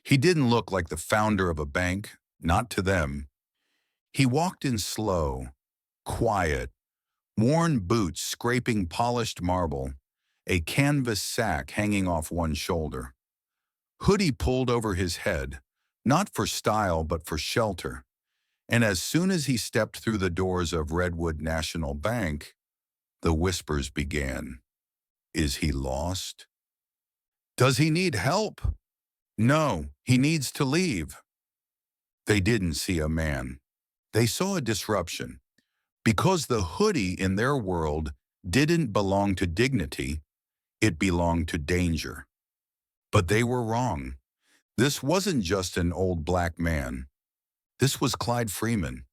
He didn't look like the founder of a bank, not to them. He walked in slow, quiet, worn boots scraping polished marble, a canvas sack hanging off one shoulder. Hoodie pulled over his head, not for style but for shelter, and as soon as he stepped through the doors of Redwood National Bank, the whispers began. Is he lost? Does he need help? No, he needs to leave. They didn't see a man. They saw a disruption. Because the hoodie in their world didn't belong to dignity, it belonged to danger. But they were wrong. This wasn't just an old black man. This was Clyde Freeman.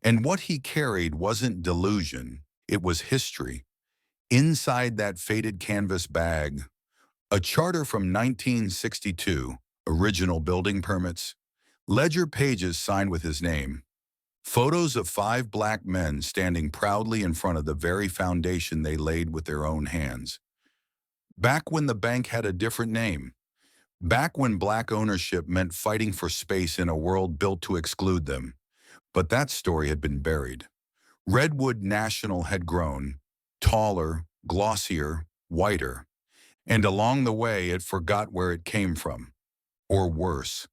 And what he carried wasn't delusion, it was history. Inside that faded canvas bag, a charter from 1962, original building permits, ledger pages signed with his name, photos of 5 black men standing proudly in front of the very foundation they laid with their own hands. Back when the bank had a different name, back when black ownership meant fighting for space in a world built to exclude them. But that story had been buried. Redwood National had grown, taller, glossier, whiter, and along the way it forgot where it came from. Or worse,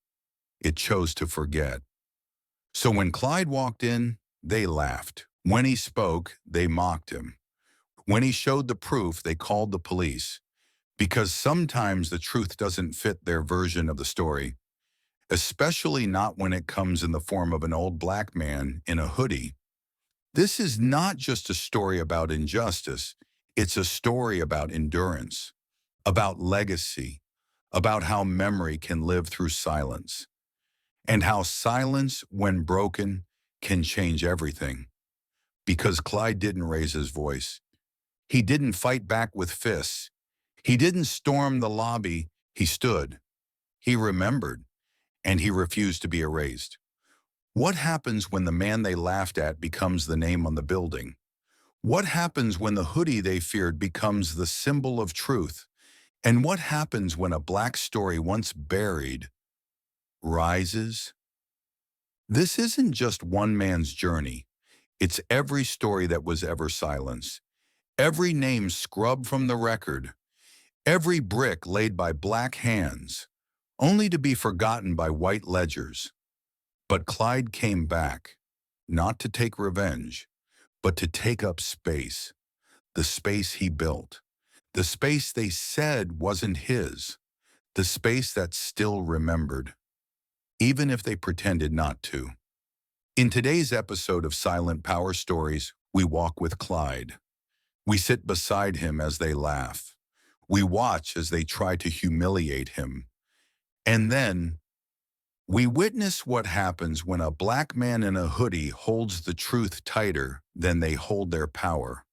it chose to forget. So when Clyde walked in, they laughed. When he spoke, they mocked him. When he showed the proof, they called the police. Because sometimes the truth doesn't fit their version of the story, especially not when it comes in the form of an old black man in a hoodie. This is not just a story about injustice, it's a story about endurance, about legacy, about how memory can live through silence, and how silence, when broken, can change everything. Because Clyde didn't raise his voice. He didn't fight back with fists. He didn't storm the lobby. He stood. He remembered, and he refused to be erased. What happens when the man they laughed at becomes the name on the building? What happens when the hoodie they feared becomes the symbol of truth? And what happens when a black story once buried rises? This isn't just one man's journey. It's every story that was ever silenced, every name scrubbed from the record, every brick laid by black hands, only to be forgotten by white ledgers. But Clyde came back, not to take revenge, but to take up space, the space he built, the space they said wasn't his, the space that still remembered, even if they pretended not to. In today's episode of Silent Power Stories, we walk with Clyde. We sit beside him as they laugh. We watch as they try to humiliate him. And then we witness what happens when a black man in a hoodie holds the truth tighter than they hold their power.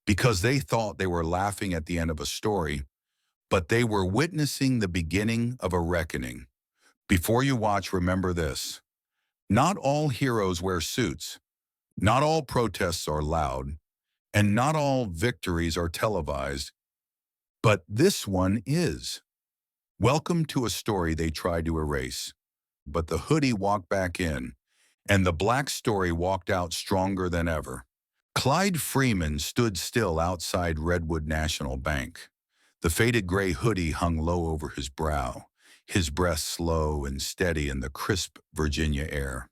Because they thought they were laughing at the end of a story, but they were witnessing the beginning of a reckoning. Before you watch, remember this. Not all heroes wear suits. Not all protests are loud. And not all victories are televised. But this one is. Welcome to a story they tried to erase. But the hoodie walked back in, and the black story walked out stronger than ever. Clyde Freeman stood still outside Redwood National Bank. The faded gray hoodie hung low over his brow, his breath slow and steady in the crisp Virginia air.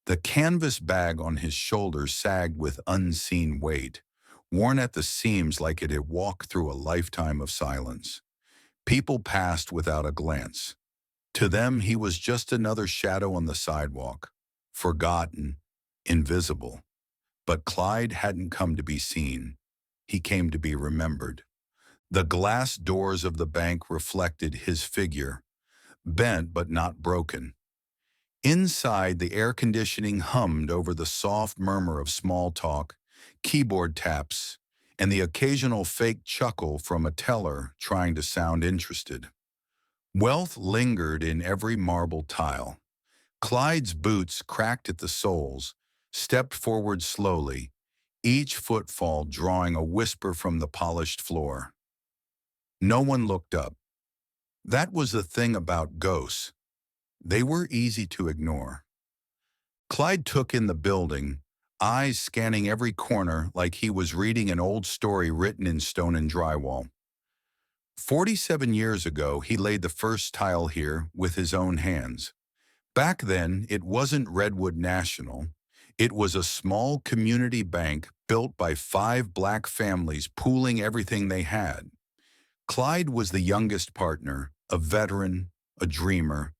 The canvas bag on his shoulders sagged with unseen weight, worn at the seams like it had walked through a lifetime of silence. People passed without a glance. To them, he was just another shadow on the sidewalk, forgotten, invisible. But Clyde hadn't come to be seen. He came to be remembered. The glass doors of the bank reflected his figure, bent but not broken. Inside, the air conditioning hummed over the soft murmur of small talk, keyboard taps, and the occasional fake chuckle from a teller trying to sound interested. Wealth lingered in every marble tile. Clyde's boots cracked at the soles, stepped forward slowly, each footfall drawing a whisper from the polished floor. No one looked up. That was the thing about ghosts. They were easy to ignore. Clyde took in the building, eyes scanning every corner like he was reading an old story written in stone and drywall. 47 years ago, he laid the first tile here with his own hands. Back then, it wasn't Redwood National. It was a small community bank built by 5 black families pooling everything they had. Clyde was the youngest partner, a veteran, a dreamer.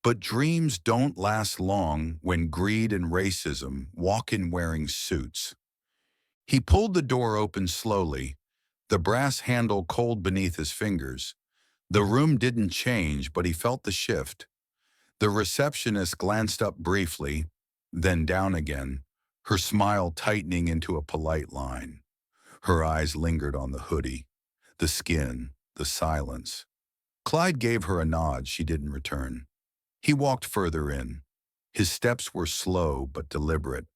But dreams don't last long when greed and racism walk in wearing suits. He pulled the door open slowly, the brass handle cold beneath his fingers. The room didn't change, but he felt the shift. The receptionist glanced up briefly, then down again, her smile tightening into a polite line. Her eyes lingered on the hoodie, the skin, the silence. Clyde gave her a nod she didn't return. He walked further in. His steps were slow but deliberate,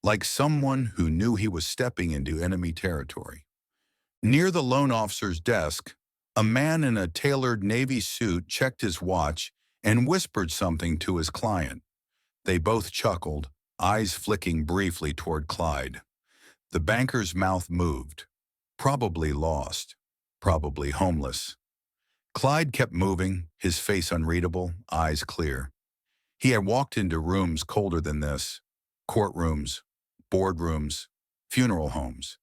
like someone who knew he was stepping into enemy territory. Near the loan officer's desk, a man in a tailored navy suit checked his watch and whispered something to his client. They both chuckled, eyes flicking briefly toward Clyde. The banker's mouth moved. Probably lost. Probably homeless. Clyde kept moving, his face unreadable, eyes clear. He had walked into rooms colder than this. Courtrooms, boardrooms, funeral homes.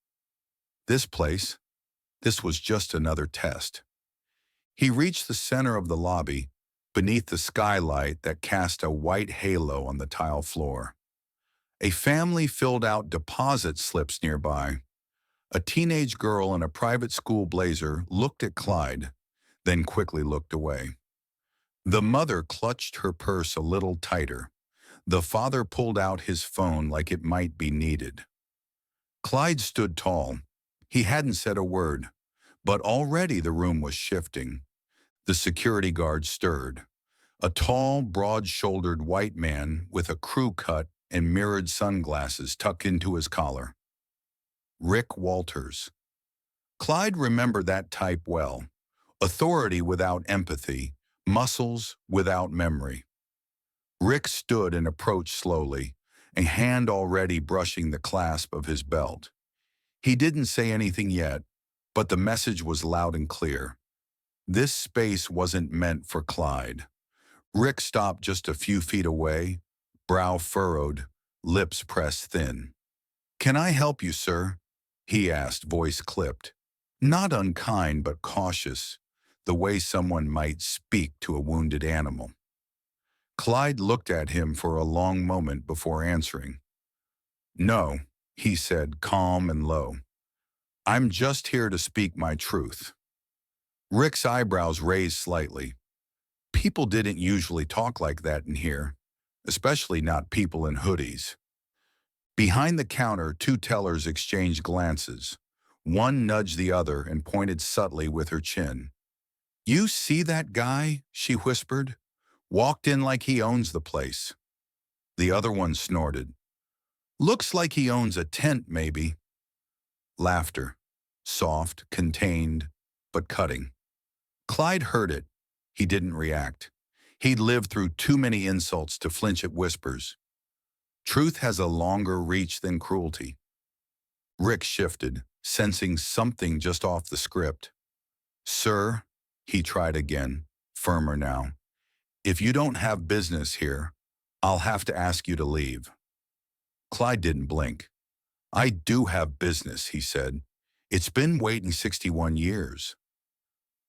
This was just another test. He reached the center of the lobby, beneath the skylight that cast a white halo on the tile floor. A family filled out deposit slips nearby. A teenage girl in a private school blazer looked at Clyde, then quickly looked away. The mother clutched her purse a little tighter. The father pulled out his phone like it might be needed. Clyde stood tall. He hadn't said a word, but already the room was shifting. The security guard stirred. A tall, broad-shouldered white man with a crew cut and mirrored sunglasses tucked into his collar. Rick Walters. Clyde remembered that type well. Authority without empathy, muscles without memory. Rick stood and approached slowly, a hand already brushing the clasp of his belt. He didn't say anything yet, but the message was loud and clear. This space wasn't meant for Clyde. Rick stopped just a few feet away, brow furrowed, lips pressed thin. "Can I help you, sir?" he asked, voice clipped. Not unkind, but cautious, the way someone might speak to a wounded animal. Clyde looked at him for a long moment before answering. "No," he said, calm and low. "I'm just here to speak my truth." Rick's eyebrows raised slightly. People didn't usually talk like that in here, especially not people in hoodies. Behind the counter, 2 tellers exchanged glances. One nudged the other and pointed subtly with her chin. "You see that guy?" she whispered. "Walked in like he owns the place." The other one snorted. "Looks like he owns a tent, maybe." Laughter. Soft, contained, but cutting. Clyde heard it. He didn't react. He'd lived through too many insults to flinch at whispers. Truth has a longer reach than cruelty. Rick shifted, sensing something just off the script. "Sir," he tried again, firmer now, "if you don't have business here, I'll have to ask you to leave." Clyde didn't blink. "I do have business," he said. "It's been waiting 61 years.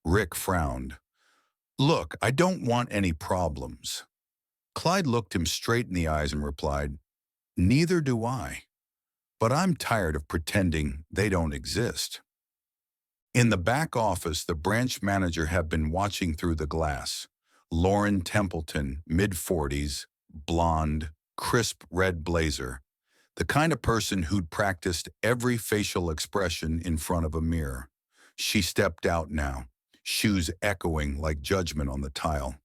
Rick frowned. "Look, I don't want any problems." Clyde looked him straight in the eyes and replied, "Neither do I. But I'm tired of pretending they don't exist." In the back office, the branch manager had been watching through the glass. Lauren Templeton, mid-40s, blonde, crisp red blazer. The kind of person who'd practiced every facial expression in front of a mirror. She stepped out now, shoes echoing like judgment on the tile.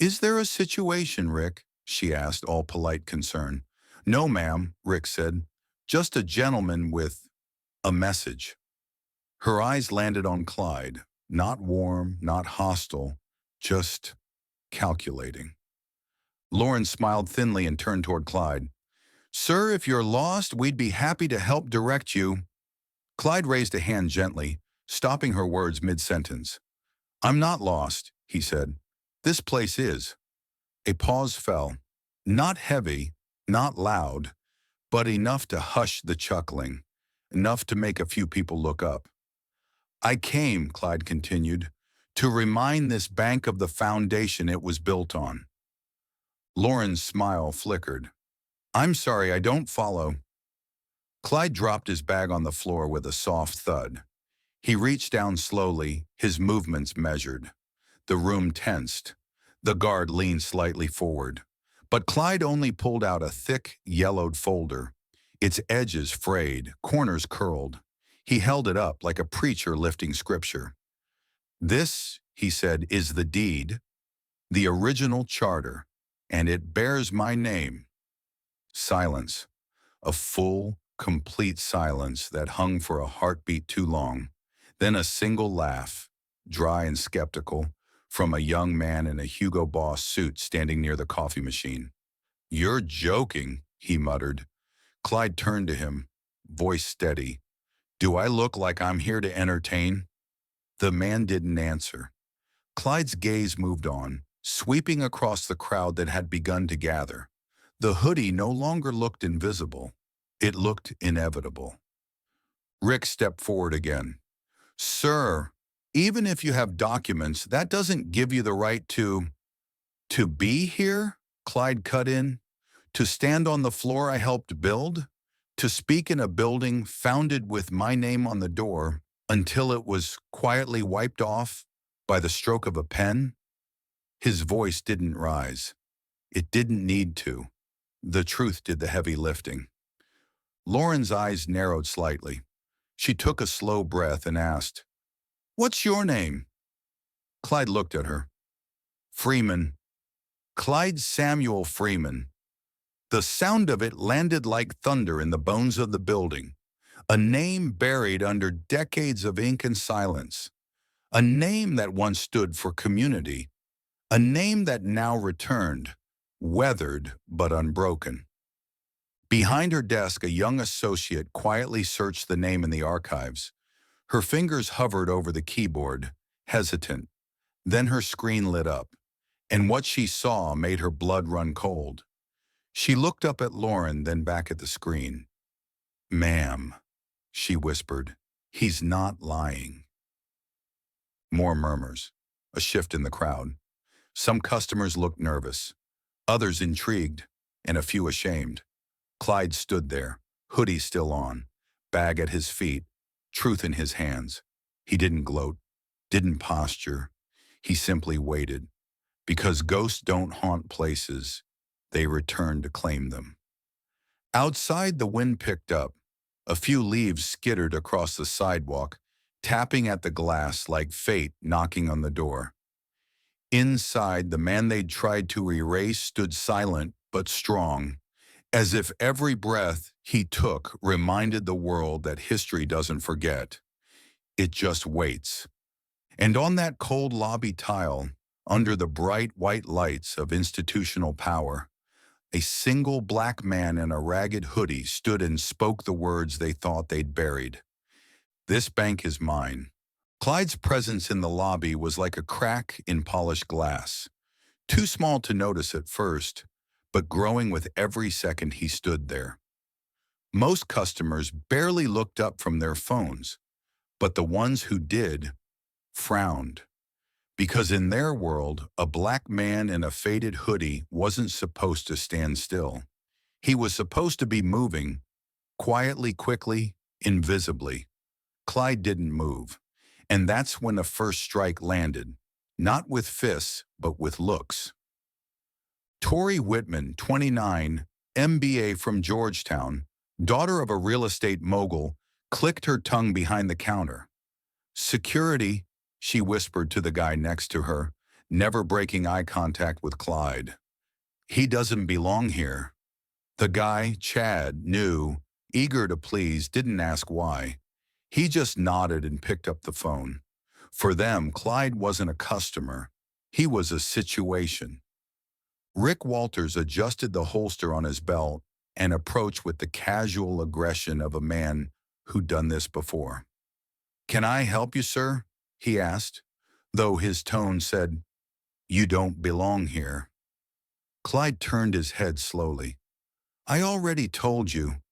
"Is there a situation, Rick?" she asked, all polite concern. "No, ma'am," Rick said. "Just a gentleman with a message." Her eyes landed on Clyde, not warm, not hostile, just calculating. Lauren smiled thinly and turned toward Clyde. Sir, if you're lost, we'd be happy to help direct you. Clyde raised a hand gently, stopping her words mid-sentence. I'm not lost, he said. This place is. A pause fell. Not heavy, not loud, but enough to hush the chuckling, enough to make a few people look up. I came, Clyde continued, to remind this bank of the foundation it was built on. Lauren's smile flickered. I'm sorry, I don't follow. Clyde dropped his bag on the floor with a soft thud. He reached down slowly, his movements measured. The room tensed. The guard leaned slightly forward. But Clyde only pulled out a thick, yellowed folder, its edges frayed, corners curled. He held it up like a preacher lifting scripture. This, he said, is the deed, the original charter, and it bears my name. Silence. A full, complete silence that hung for a heartbeat too long. Then a single laugh, dry and skeptical, from a young man in a Hugo Boss suit standing near the coffee machine. You're joking, he muttered. Clyde turned to him, voice steady. Do I look like I'm here to entertain? The man didn't answer. Clyde's gaze moved on, sweeping across the crowd that had begun to gather. The hoodie no longer looked invisible. It looked inevitable. Rick stepped forward again. Sir, even if you have documents, that doesn't give you the right to be here? Clyde cut in. To stand on the floor I helped build? To speak in a building founded with my name on the door until it was quietly wiped off by the stroke of a pen? His voice didn't rise. It didn't need to. The truth did the heavy lifting. Lauren's eyes narrowed slightly. She took a slow breath and asked, What's your name? Clyde looked at her. Freeman. Clyde Samuel Freeman. The sound of it landed like thunder in the bones of the building. A name buried under decades of ink and silence. A name that once stood for community. A name that now returned, weathered but unbroken. Behind her desk, a young associate quietly searched the name in the archives. Her fingers hovered over the keyboard, hesitant. Then her screen lit up, and what she saw made her blood run cold. She looked up at Lauren, then back at the screen. Ma'am, she whispered, he's not lying. More murmurs, a shift in the crowd. Some customers looked nervous, others intrigued, and a few ashamed. Clyde stood there, hoodie still on, bag at his feet, truth in his hands. He didn't gloat, didn't posture. He simply waited. Because ghosts don't haunt places, they return to claim them. Outside, the wind picked up. A few leaves skittered across the sidewalk, tapping at the glass like fate knocking on the door. Inside, the man they'd tried to erase stood silent but strong, as if every breath he took reminded the world that history doesn't forget. It just waits. And on that cold lobby tile, under the bright white lights of institutional power, a single black man in a ragged hoodie stood and spoke the words they thought they'd buried. This bank is mine. Clyde's presence in the lobby was like a crack in polished glass, too small to notice at first, but growing with every second he stood there. Most customers barely looked up from their phones, but the ones who did frowned. Because in their world, a black man in a faded hoodie wasn't supposed to stand still. He was supposed to be moving, quietly, quickly, invisibly. Clyde didn't move. And that's when the first strike landed, not with fists, but with looks. Tori Whitman, 29, MBA from Georgetown, daughter of a real estate mogul, clicked her tongue behind the counter. Security, she whispered to the guy next to her, never breaking eye contact with Clyde. He doesn't belong here. The guy, Chad, knew, eager to please, didn't ask why. He just nodded and picked up the phone. For them, Clyde wasn't a customer. He was a situation. Rick Walters adjusted the holster on his belt and approached with the casual aggression of a man who'd done this before. "Can I help you, sir?" he asked, though his tone said, "You don't belong here." Clyde turned his head slowly. "I already told you.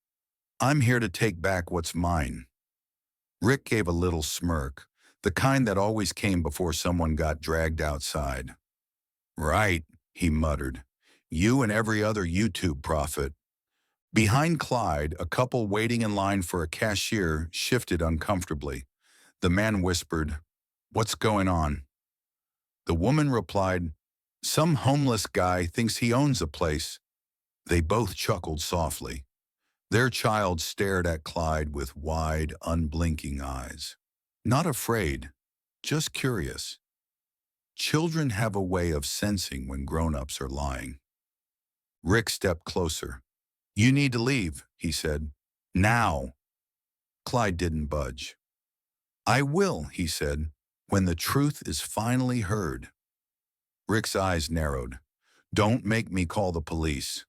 I'm here to take back what's mine." Rick gave a little smirk, the kind that always came before someone got dragged outside. "Right," he muttered. "You and every other YouTube prophet." Behind Clyde, a couple waiting in line for a cashier shifted uncomfortably. The man whispered, "What's going on?" The woman replied, "Some homeless guy thinks he owns a place." They both chuckled softly. Their child stared at Clyde with wide, unblinking eyes. Not afraid, just curious. Children have a way of sensing when grown-ups are lying. Rick stepped closer. "You need to leave," he said. "Now." Clyde didn't budge. "I will," he said, "when the truth is finally heard." Rick's eyes narrowed. "Don't make me call the police."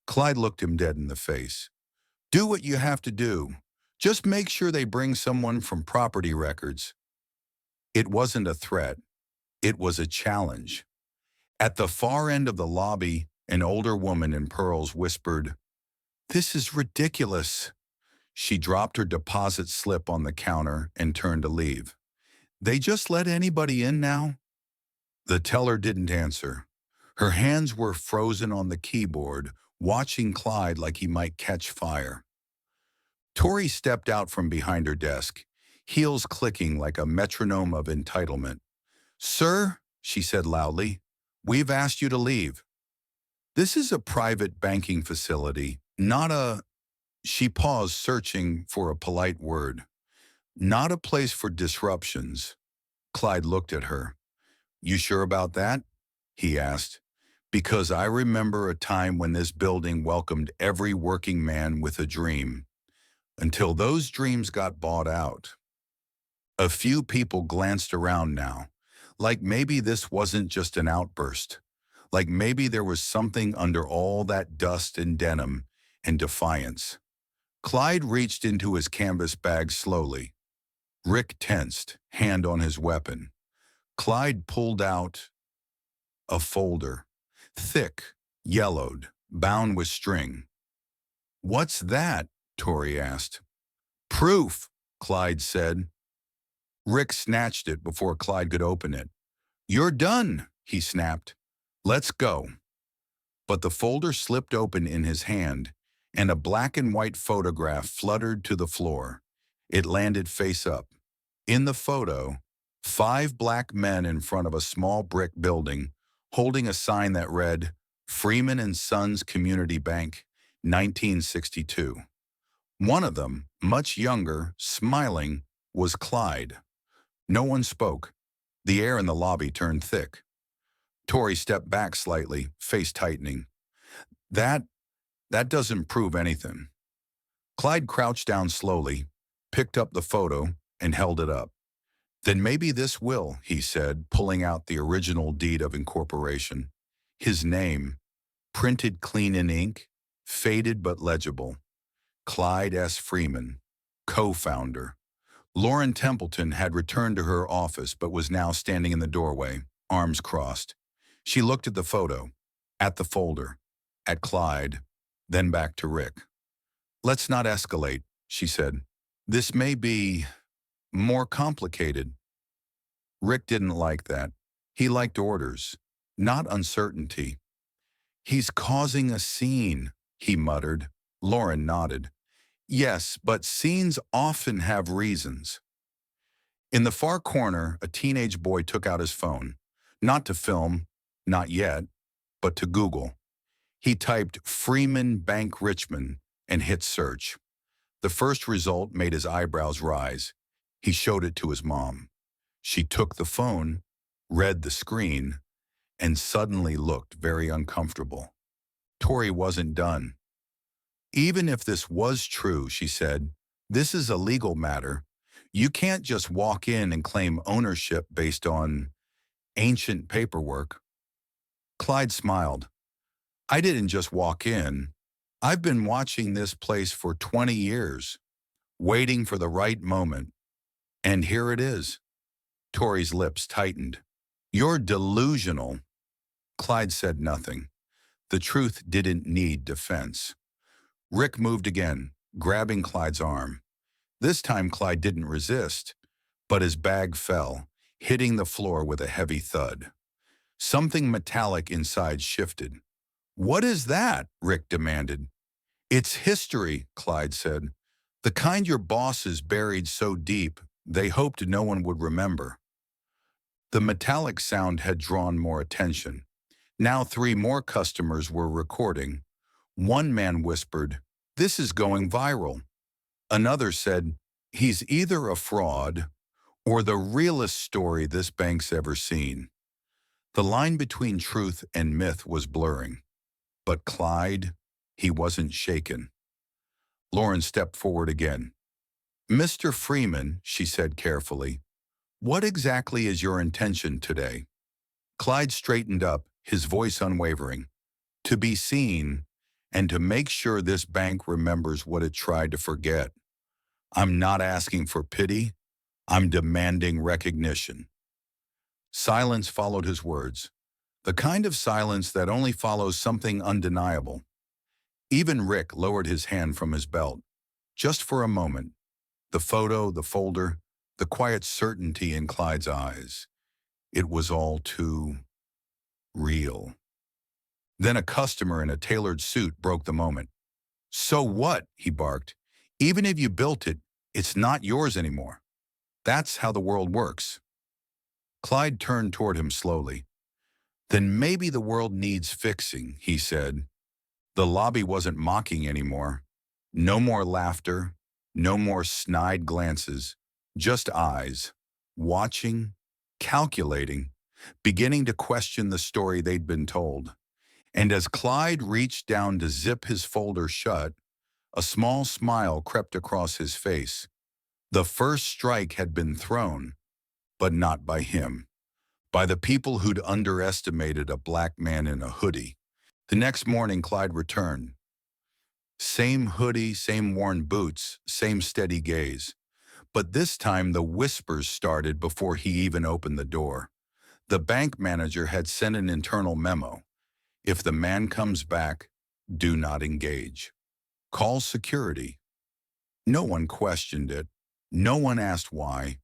Clyde looked him dead in the face. "Do what you have to do. Just make sure they bring someone from property records." It wasn't a threat. It was a challenge. At the far end of the lobby, an older woman in pearls whispered, "This is ridiculous." She dropped her deposit slip on the counter and turned to leave. "They just let anybody in now?" The teller didn't answer. Her hands were frozen on the keyboard, watching Clyde like he might catch fire. Tori stepped out from behind her desk, heels clicking like a metronome of entitlement. "Sir," she said loudly, "we've asked you to leave. This is a private banking facility, not a—" She paused, searching for a polite word. "Not a place for disruptions." Clyde looked at her. "You sure about that?" he asked. "Because I remember a time when this building welcomed every working man with a dream, until those dreams got bought out." A few people glanced around now, like maybe this wasn't just an outburst, like maybe there was something under all that dust and denim and defiance. Clyde reached into his canvas bag slowly. Rick tensed, hand on his weapon. Clyde pulled out a folder, thick, yellowed, bound with string. "What's that?" Tori asked. "Proof," Clyde said. Rick snatched it before Clyde could open it. "You're done," he snapped. "Let's go." But the folder slipped open in his hand, and a black and white photograph fluttered to the floor. It landed face up. In the photo, 5 black men in front of a small brick building, holding a sign that read, "Freeman and Sons Community Bank, 1962. One of them, much younger, smiling, was Clyde. No one spoke. The air in the lobby turned thick. Tori stepped back slightly, face tightening. That doesn't prove anything." Clyde crouched down slowly, picked up the photo, and held it up. "Then maybe this will," he said, pulling out the original deed of incorporation. His name, printed clean in ink, faded but legible. Clyde S. Freeman, co-founder. Lauren Templeton had returned to her office but was now standing in the doorway, arms crossed. She looked at the photo, at the folder, at Clyde, then back to Rick. "Let's not escalate," she said. "This may be more complicated." Rick didn't like that. He liked orders, not uncertainty. "He's causing a scene," he muttered. Lauren nodded. "Yes, but scenes often have reasons." In the far corner, a teenage boy took out his phone. Not to film, not yet, but to Google. He typed Freeman Bank Richmond and hit search. The first result made his eyebrows rise. He showed it to his mom. She took the phone, read the screen, and suddenly looked very uncomfortable. Tori wasn't done. "Even if this was true," she said, "this is a legal matter. You can't just walk in and claim ownership based on ancient paperwork." Clyde smiled. I didn't just walk in. I've been watching this place for 20 years, waiting for the right moment. And here it is. Tori's lips tightened. You're delusional. Clyde said nothing. The truth didn't need defense. Rick moved again, grabbing Clyde's arm. This time Clyde didn't resist, but his bag fell, hitting the floor with a heavy thud. Something metallic inside shifted. What is that? Rick demanded. It's history, Clyde said. The kind your bosses buried so deep, they hoped no one would remember. The metallic sound had drawn more attention. Now 3 more customers were recording. One man whispered, "This is going viral." Another said, "He's either a fraud or the realest story this bank's ever seen." The line between truth and myth was blurring. But Clyde, he wasn't shaken. Lauren stepped forward again. "Mr. Freeman," she said carefully, "what exactly is your intention today?" Clyde straightened up, his voice unwavering. "To be seen, and to make sure this bank remembers what it tried to forget. I'm not asking for pity. I'm demanding recognition." Silence followed his words, the kind of silence that only follows something undeniable. Even Rick lowered his hand from his belt, just for a moment. The photo, the folder, the quiet certainty in Clyde's eyes. It was all too real. Then a customer in a tailored suit broke the moment. "So what?" he barked. "Even if you built it, it's not yours anymore. That's how the world works." Clyde turned toward him slowly. "Then maybe the world needs fixing," he said. The lobby wasn't mocking anymore. No more laughter, no more snide glances, just eyes, watching, calculating, beginning to question the story they'd been told. And as Clyde reached down to zip his folder shut, a small smile crept across his face. The first strike had been thrown, but not by him. By the people who'd underestimated a black man in a hoodie. The next morning, Clyde returned. Same hoodie, same worn boots, same steady gaze. But this time the whispers started before he even opened the door. The bank manager had sent an internal memo. If the man comes back, do not engage. Call security. No one questioned it. No one asked why.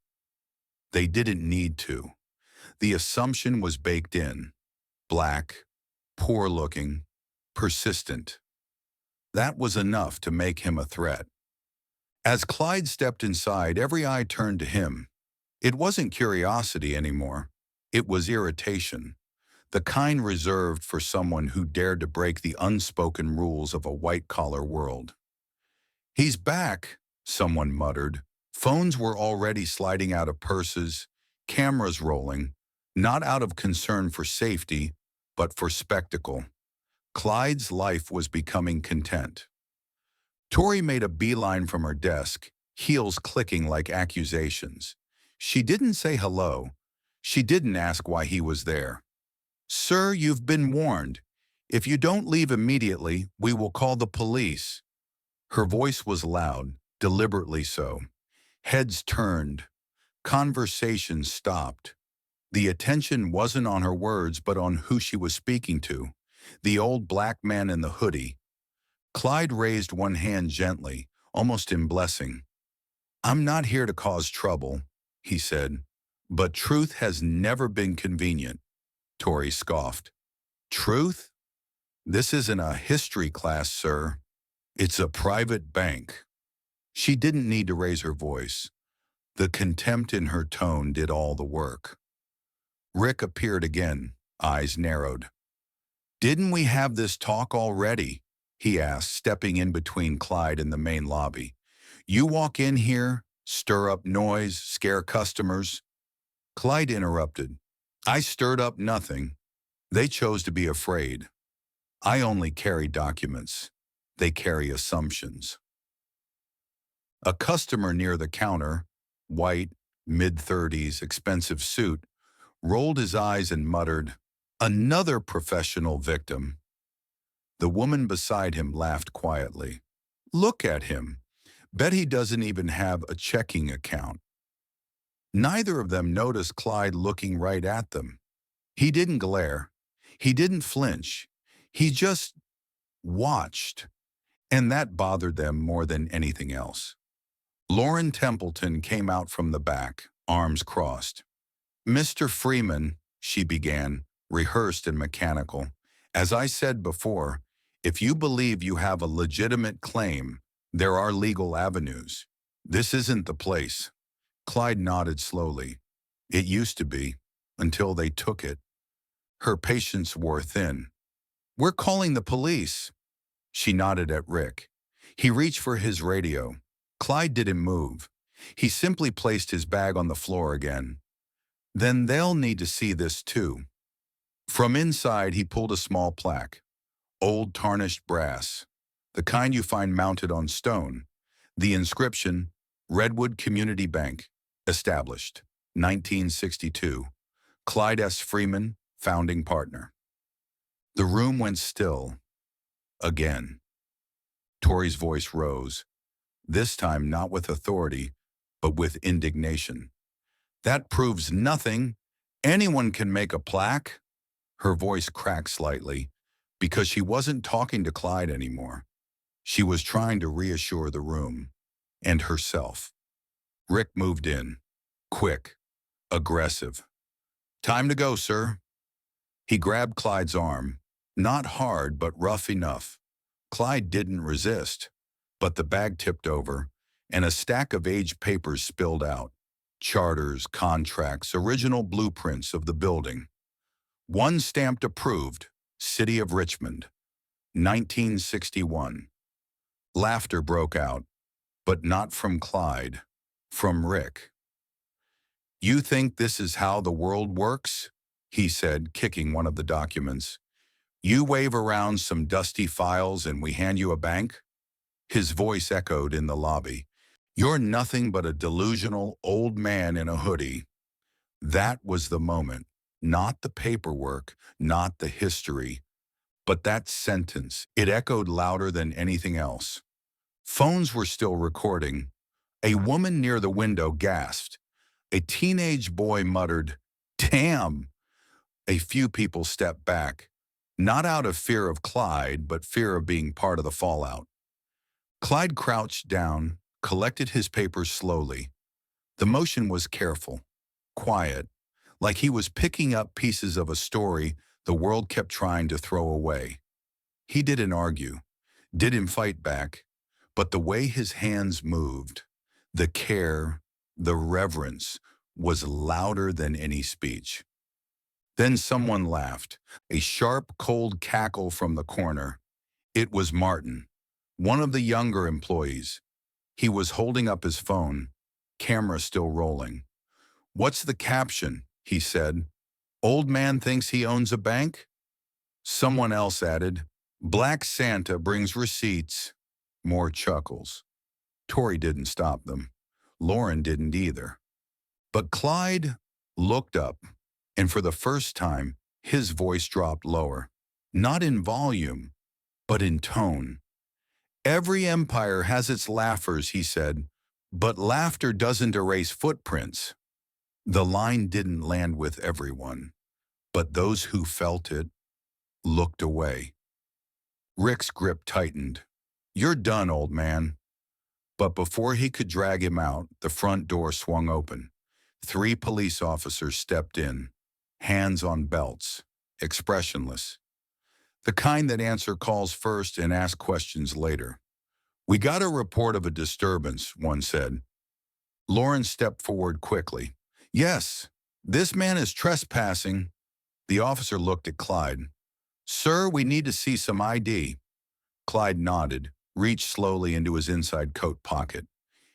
They didn't need to. The assumption was baked in. Black, poor-looking, persistent. That was enough to make him a threat. As Clyde stepped inside, every eye turned to him. It wasn't curiosity anymore. It was irritation, the kind reserved for someone who dared to break the unspoken rules of a white-collar world. "He's back," someone muttered. Phones were already sliding out of purses, cameras rolling, not out of concern for safety, but for spectacle. Clyde's life was becoming content. Tori made a beeline from her desk, heels clicking like accusations. She didn't say hello. She didn't ask why he was there. "Sir, you've been warned. If you don't leave immediately, we will call the police." Her voice was loud, deliberately so. Heads turned. Conversations stopped. The attention wasn't on her words, but on who she was speaking to. The old black man in the hoodie. Clyde raised one hand gently, almost in blessing. "I'm not here to cause trouble," he said. "But truth has never been convenient." Tori scoffed. "Truth? This isn't a history class, sir. It's a private bank." She didn't need to raise her voice. The contempt in her tone did all the work. Rick appeared again, eyes narrowed. "Didn't we have this talk already?" he asked, stepping in between Clyde and the main lobby. "You walk in here, stir up noise, scare customers." Clyde interrupted. "I stirred up nothing. They chose to be afraid. I only carry documents. They carry assumptions." A customer near the counter, white, mid-30s, expensive suit, rolled his eyes and muttered, "Another professional victim." The woman beside him laughed quietly. Look at him. Bet he doesn't even have a checking account. Neither of them noticed Clyde looking right at them. He didn't glare. He didn't flinch. He just watched, and that bothered them more than anything else. Lauren Templeton came out from the back, arms crossed. Mr. Freeman, she began, rehearsed and mechanical. As I said before, if you believe you have a legitimate claim, there are legal avenues. This isn't the place. Clyde nodded slowly. It used to be, until they took it. Her patience wore thin. We're calling the police. She nodded at Rick. He reached for his radio. Clyde didn't move. He simply placed his bag on the floor again. Then they'll need to see this too. From inside, he pulled a small plaque. Old tarnished brass. The kind you find mounted on stone. The inscription, Redwood Community Bank, established, 1962. Clyde S. Freeman, founding partner. The room went still. Again. Tori's voice rose, this time not with authority, but with indignation. That proves nothing. Anyone can make a plaque. Her voice cracked slightly, because she wasn't talking to Clyde anymore. She was trying to reassure the room, and herself. Rick moved in, quick, aggressive. Time to go, sir. He grabbed Clyde's arm, not hard but rough enough. Clyde didn't resist, but the bag tipped over, and a stack of aged papers spilled out. Charters, contracts, original blueprints of the building. One stamped approved, City of Richmond, 1961. Laughter broke out, but not from Clyde, from Rick. You think this is how the world works? He said, kicking one of the documents. You wave around some dusty files and we hand you a bank? His voice echoed in the lobby. You're nothing but a delusional old man in a hoodie. That was the moment, not the paperwork, not the history, but that sentence. It echoed louder than anything else. Phones were still recording. A woman near the window gasped. A teenage boy muttered, "Damn!" A few people stepped back, not out of fear of Clyde, but fear of being part of the fallout. Clyde crouched down, collected his papers slowly. The motion was careful, quiet, like he was picking up pieces of a story the world kept trying to throw away. He didn't argue, didn't fight back, but the way his hands moved, the care, the reverence, was louder than any speech. Then someone laughed, a sharp, cold cackle from the corner. It was Martin, one of the younger employees. He was holding up his phone, camera still rolling. What's the caption? He said. Old man thinks he owns a bank? Someone else added, Black Santa brings receipts. More chuckles. Tori didn't stop them. Lauren didn't either. But Clyde looked up, and for the first time, his voice dropped lower. Not in volume, but in tone. Every empire has its laughers, he said, but laughter doesn't erase footprints. The line didn't land with everyone, but those who felt it looked away. Rick's grip tightened. You're done, old man. But before he could drag him out, the front door swung open. 3 police officers stepped in, hands on belts, expressionless. The kind that answer calls first and ask questions later. We got a report of a disturbance, one said. Lauren stepped forward quickly. Yes, this man is trespassing. The officer looked at Clyde. Sir, we need to see some ID. Clyde nodded, reached slowly into his inside coat pocket,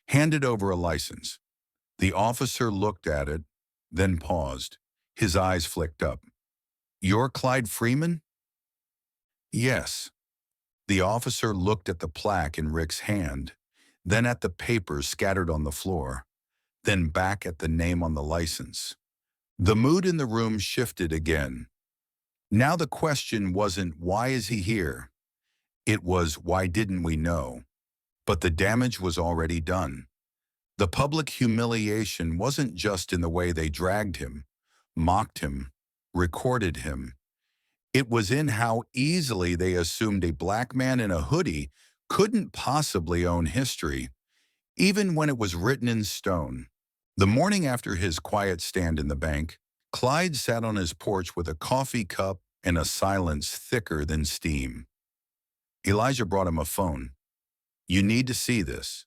handed over a license. The officer looked at it, then paused. His eyes flicked up. You're Clyde Freeman? Yes. The officer looked at the plaque in Rick's hand, then at the papers scattered on the floor, then back at the name on the license. The mood in the room shifted again. Now the question wasn't, why is he here? It was, why didn't we know? But the damage was already done. The public humiliation wasn't just in the way they dragged him, mocked him, recorded him. It was in how easily they assumed a black man in a hoodie couldn't possibly own history, even when it was written in stone. The morning after his quiet stand in the bank, Clyde sat on his porch with a coffee cup and a silence thicker than steam. Elijah brought him a phone. "You need to see this."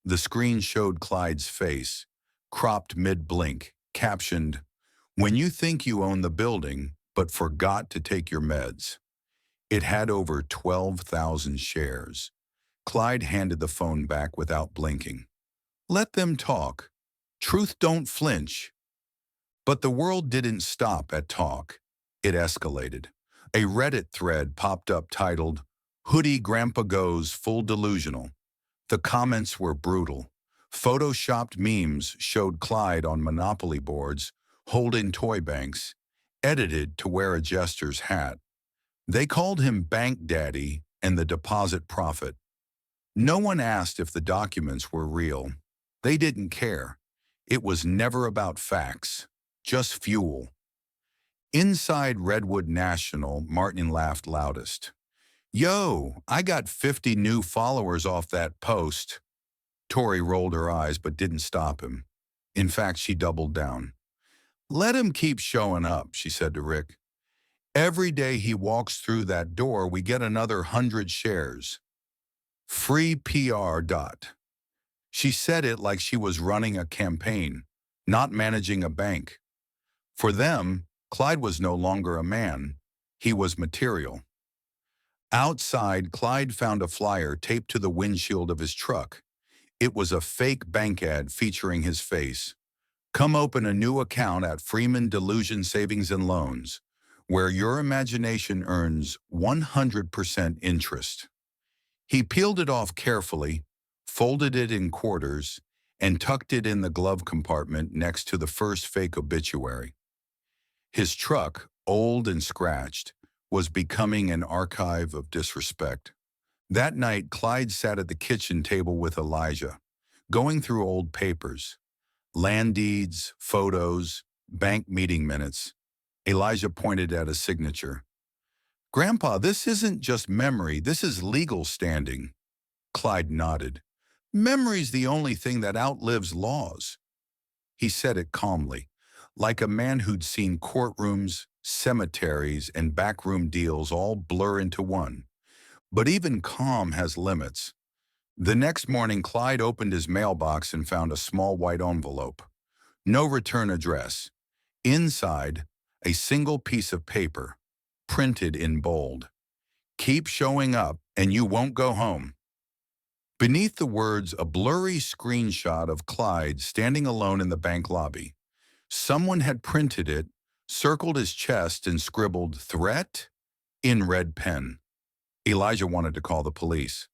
The screen showed Clyde's face, cropped mid-blink, captioned, "When you think you own the building, but forgot to take your meds." It had over 12,000 shares. Clyde handed the phone back without blinking. "Let them talk. Truth don't flinch." But the world didn't stop at talk. It escalated. A Reddit thread popped up titled, "Hoodie Grandpa Goes Full Delusional." The comments were brutal. Photoshopped memes showed Clyde on Monopoly boards, holding toy banks, edited to wear a jester's hat. They called him Bank Daddy and the Deposit Prophet. No one asked if the documents were real. They didn't care. It was never about facts, just fuel. Inside Redwood National, Martin laughed loudest. "Yo, I got 50 new followers off that post." Tori rolled her eyes but didn't stop him. In fact, she doubled down. "Let him keep showing up," she said to Rick. "Every day he walks through that door, we get another 100 shares. Free PR. She said it like she was running a campaign, not managing a bank. For them, Clyde was no longer a man. He was material. Outside, Clyde found a flyer taped to the windshield of his truck. It was a fake bank ad featuring his face. "Come open a new account at Freeman Delusion Savings and Loans, where your imagination earns 100% interest." He peeled it off carefully, folded it in quarters, and tucked it in the glove compartment next to the first fake obituary. His truck, old and scratched, was becoming an archive of disrespect. That night, Clyde sat at the kitchen table with Elijah, going through old papers, land deeds, photos, bank meeting minutes. Elijah pointed at a signature. "Grandpa, this isn't just memory, this is legal standing." Clyde nodded. "Memory's the only thing that outlives laws." He said it calmly, like a man who'd seen courtrooms, cemeteries, and backroom deals all blur into one. But even calm has limits. The next morning, Clyde opened his mailbox and found a small white envelope. No return address. Inside, a single piece of paper, printed in bold. "Keep showing up, and you won't go home." Beneath the words, a blurry screenshot of Clyde standing alone in the bank lobby. Someone had printed it, circled his chest, and scribbled "Threat" in red pen. Elijah wanted to call the police.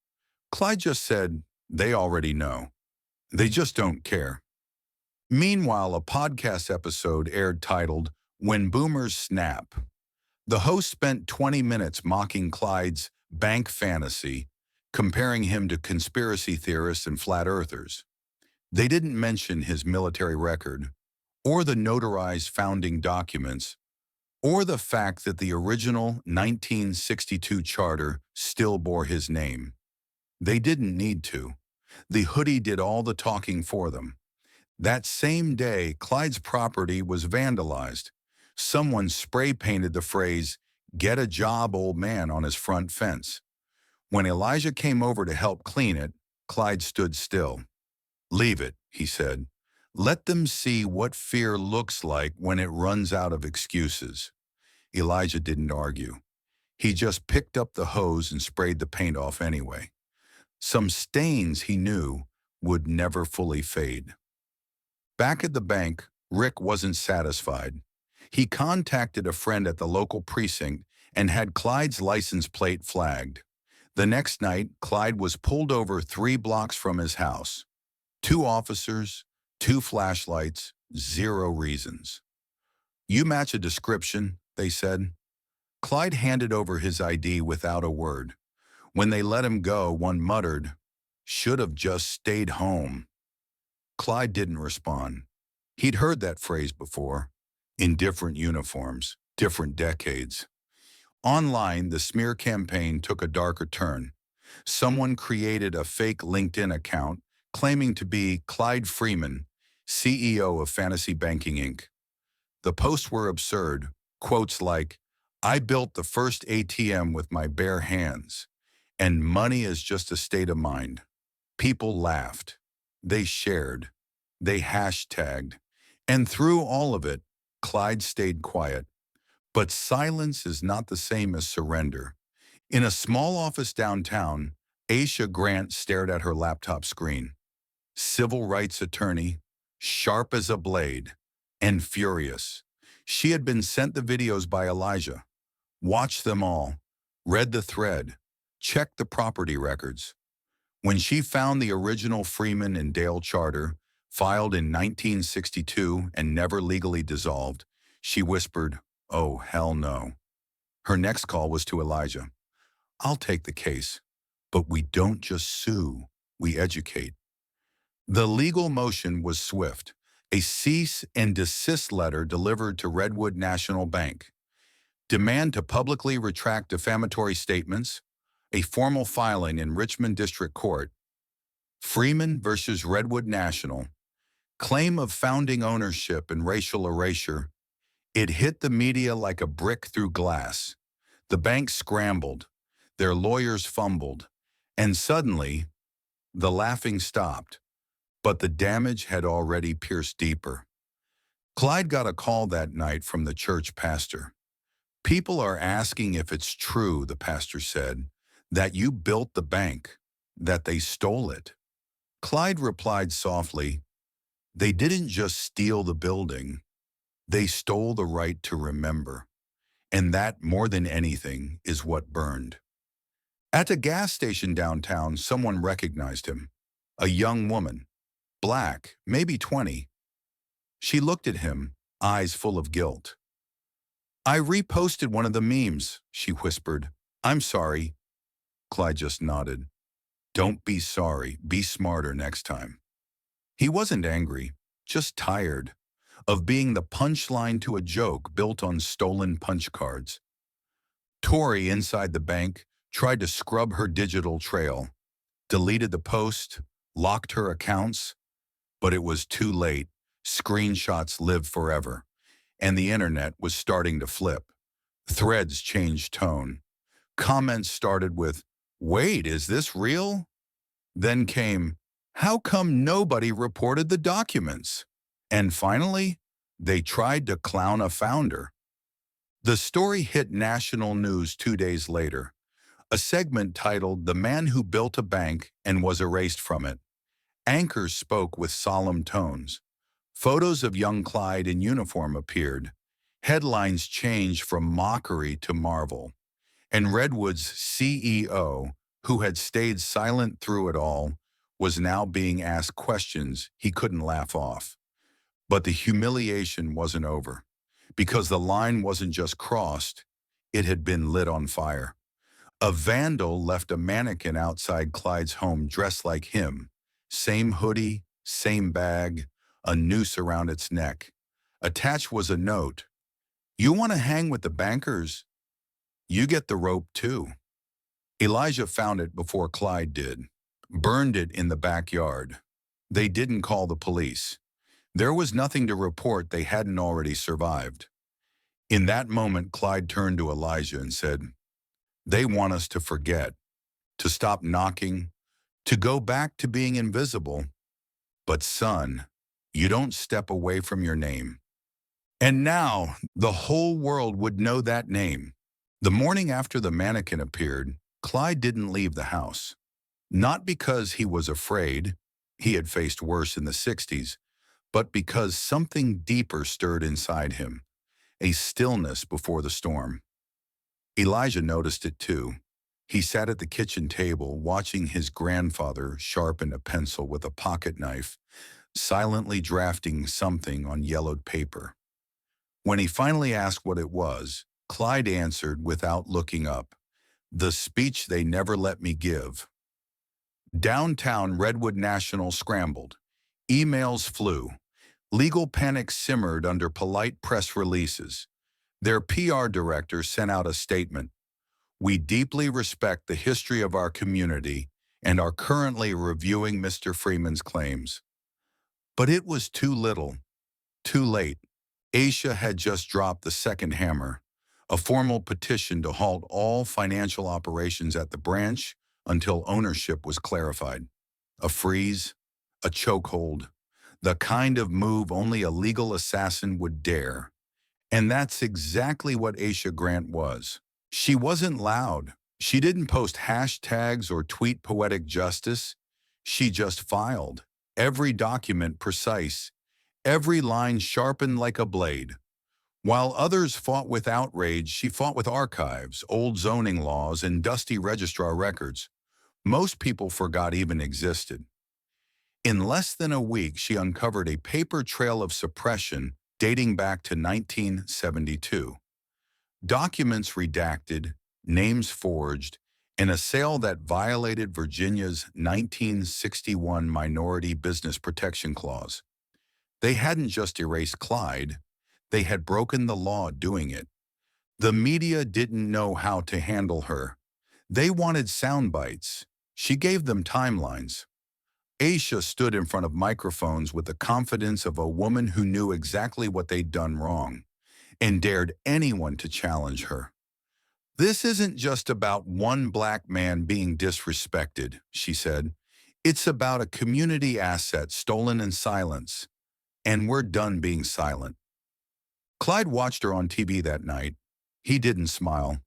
Clyde just said, "They already know. They just don't care." Meanwhile, a podcast episode aired titled "When Boomers Snap." The host spent 20 minutes mocking Clyde's bank fantasy, comparing him to conspiracy theorists and flat earthers. They didn't mention his military record, or the notarized founding documents, or the fact that the original 1962 charter still bore his name. They didn't need to. The hoodie did all the talking for them. That same day, Clyde's property was vandalized. Someone spray-painted the phrase, "Get a job, old man," on his front fence. When Elijah came over to help clean it, Clyde stood still. "Leave it," he said. "Let them see what fear looks like when it runs out of excuses." Elijah didn't argue. He just picked up the hose and sprayed the paint off anyway. Some stains, he knew, would never fully fade. Back at the bank, Rick wasn't satisfied. He contacted a friend at the local precinct and had Clyde's license plate flagged. The next night, Clyde was pulled over 3 blocks from his house. 2 officers, 2 flashlights, 0 reasons. "You match a description," they said. Clyde handed over his ID without a word. When they let him go, one muttered, "Should have just stayed home." Clyde didn't respond. He'd heard that phrase before, in different uniforms, different decades. Online, the smear campaign took a darker turn. Someone created a fake LinkedIn account claiming to be Clyde Freeman, CEO of Fantasy Banking Inc. The posts were absurd, quotes like, "I built the first ATM with my bare hands, and money is just a state of mind." People laughed. They shared. They hashtagged. And through all of it, Clyde stayed quiet. But silence is not the same as surrender. In a small office downtown, Aisha Grant stared at her laptop screen. Civil rights attorney, sharp as a blade, and furious. She had been sent the videos by Elijah, watched them all, read the thread, checked the property records. When she found the original Freeman and Dale charter, filed in 1962 and never legally dissolved, she whispered, "Oh, hell no." Her next call was to Elijah. "I'll take the case, but we don't just sue, we educate." The legal motion was swift. A cease and desist letter delivered to Redwood National Bank. Demand to publicly retract defamatory statements. A formal filing in Richmond District Court. Freeman versus Redwood National. Claim of founding ownership and racial erasure. It hit the media like a brick through glass. The bank scrambled. Their lawyers fumbled. And suddenly, the laughing stopped. But the damage had already pierced deeper. Clyde got a call that night from the church pastor. "People are asking if it's true," the pastor said, "that you built the bank, that they stole it." Clyde replied softly, "They didn't just steal the building, they stole the right to remember. And that, more than anything, is what burned." At a gas station downtown, someone recognized him. A young woman, black, maybe 20. She looked at him, eyes full of guilt. "I reposted one of the memes," she whispered. "I'm sorry." Clyde just nodded. "Don't be sorry, be smarter next time." He wasn't angry, just tired of being the punchline to a joke built on stolen punch cards. Tori, inside the bank, tried to scrub her digital trail, deleted the post, locked her accounts, but it was too late. Screenshots live forever, and the internet was starting to flip. Threads changed tone. Comments started with, "Wait, is this real?" Then came, "How come nobody reported the documents?" And finally, they tried to clown a founder. The story hit national news 2 days later. A segment titled "The Man Who Built a Bank and Was Erased from It." Anchors spoke with solemn tones. Photos of young Clyde in uniform appeared. Headlines changed from mockery to marvel. And Redwood's CEO, who had stayed silent through it all, was now being asked questions he couldn't laugh off. But the humiliation wasn't over, because the line wasn't just crossed, it had been lit on fire. A vandal left a mannequin outside Clyde's home dressed like him. Same hoodie, same bag, a noose around its neck. Attached was a note. "You want to hang with the bankers? You get the rope too." Elijah found it before Clyde did. Burned it in the backyard. They didn't call the police. There was nothing to report they hadn't already survived. In that moment, Clyde turned to Elijah and said, "They want us to forget, to stop knocking, to go back to being invisible. But son, you don't step away from your name." And now, the whole world would know that name. The morning after the mannequin appeared, Clyde didn't leave the house. Not because he was afraid, he had faced worse in the 60s, but because something deeper stirred inside him, a stillness before the storm. Elijah noticed it too. He sat at the kitchen table watching his grandfather sharpen a pencil with a pocket knife, silently drafting something on yellowed paper. When he finally asked what it was, Clyde answered without looking up, The speech they never let me give. Downtown Redwood National scrambled. Emails flew. Legal panic simmered under polite press releases. Their PR director sent out a statement. We deeply respect the history of our community and are currently reviewing Mr. Freeman's claims. But it was too little, too late. Aisha had just dropped the second hammer, a formal petition to halt all financial operations at the branch until ownership was clarified. A freeze, a chokehold, the kind of move only a legal assassin would dare. And that's exactly what Aisha Grant was. She wasn't loud. She didn't post hashtags or tweet poetic justice. She just filed. Every document precise, every line sharpened like a blade. While others fought with outrage, she fought with archives, old zoning laws, and dusty registrar records most people forgot even existed. In less than a week, she uncovered a paper trail of suppression dating back to 1972. Documents redacted, names forged, in a sale that violated Virginia's 1961 Minority Business Protection Clause. They hadn't just erased Clyde, they had broken the law doing it. The media didn't know how to handle her. They wanted sound bites. She gave them timelines. Aisha stood in front of microphones with the confidence of a woman who knew exactly what they'd done wrong and dared anyone to challenge her. This isn't just about one black man being disrespected, she said. It's about a community asset stolen in silence, and we're done being silent. Clyde watched her on TV that night. He didn't smile,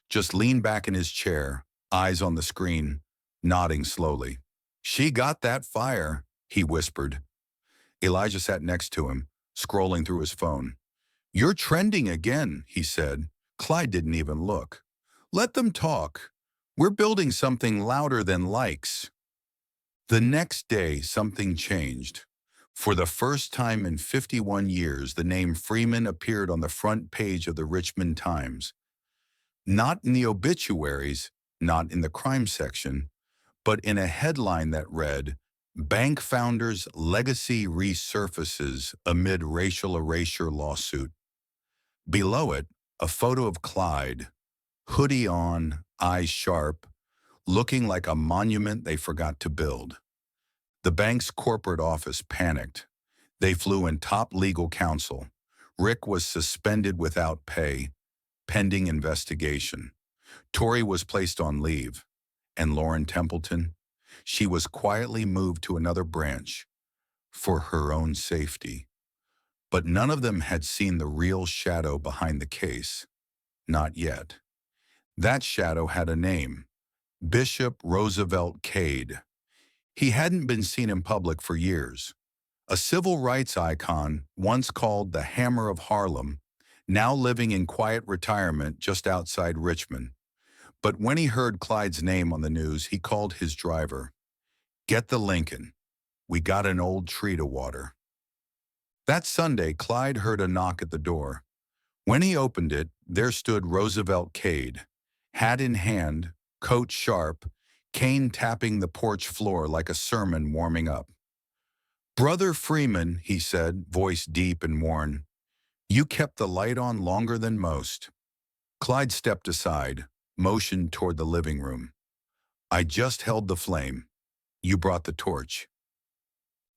just leaned back in his chair, eyes on the screen, nodding slowly. She got that fire, he whispered. Elijah sat next to him, scrolling through his phone. You're trending again, he said. Clyde didn't even look. Let them talk. We're building something louder than likes. The next day, something changed. For the first time in 51 years, the name Freeman appeared on the front page of the Richmond Times. Not in the obituaries, not in the crime section, but in a headline that read, Bank Founder's Legacy Resurfaces Amid Racial Erasure Lawsuit. Below it, a photo of Clyde, hoodie on, eyes sharp, looking like a monument they forgot to build. The bank's corporate office panicked. They flew in top legal counsel. Rick was suspended without pay, pending investigation. Tori was placed on leave. And Lauren Templeton? She was quietly moved to another branch for her own safety. But none of them had seen the real shadow behind the case. Not yet. That shadow had a name, Bishop Roosevelt Cade. He hadn't been seen in public for years. A civil rights icon, once called the Hammer of Harlem, now living in quiet retirement just outside Richmond. But when he heard Clyde's name on the news, he called his driver. Get the Lincoln. We got an old tree to water. That Sunday, Clyde heard a knock at the door. When he opened it, there stood Roosevelt Cade, hat in hand, coat sharp, cane tapping the porch floor like a sermon warming up. Brother Freeman, he said, voice deep and worn, you kept the light on longer than most. Clyde stepped aside, motioned toward the living room. I just held the flame. You brought the torch.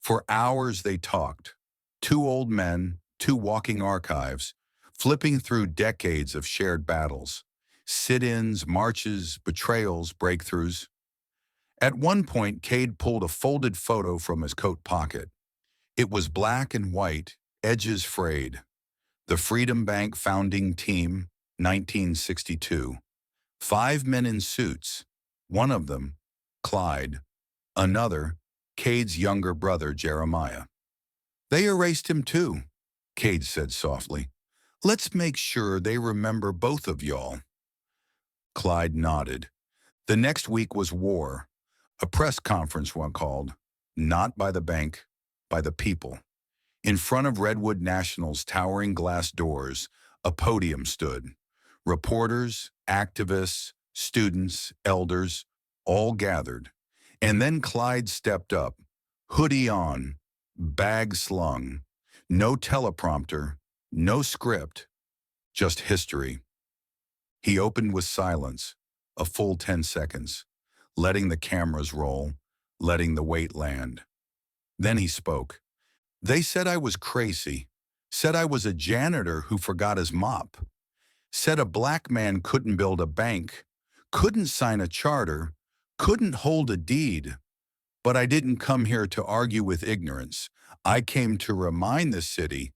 For hours they talked. Two old men, two walking archives, flipping through decades of shared battles, sit-ins, marches, betrayals, breakthroughs. At one point, Cade pulled a folded photo from his coat pocket. It was black and white, edges frayed. The Freedom Bank founding team, 1962. 5 men in suits, one of them, Clyde, another, Cade's younger brother, Jeremiah. They erased him too, Cade said softly. Let's make sure they remember both of y'all. Clyde nodded. The next week was war. A press conference was called, not by the bank, by the people. In front of Redwood National's towering glass doors, a podium stood. Reporters, activists, students, elders, all gathered. And then Clyde stepped up, hoodie on, bag slung, no teleprompter, no script, just history. He opened with silence, a full 10 seconds, letting the cameras roll, letting the weight land. Then he spoke. They said I was crazy, said I was a janitor who forgot his mop, said a black man couldn't build a bank, couldn't sign a charter, couldn't hold a deed. But I didn't come here to argue with ignorance. I came to remind the city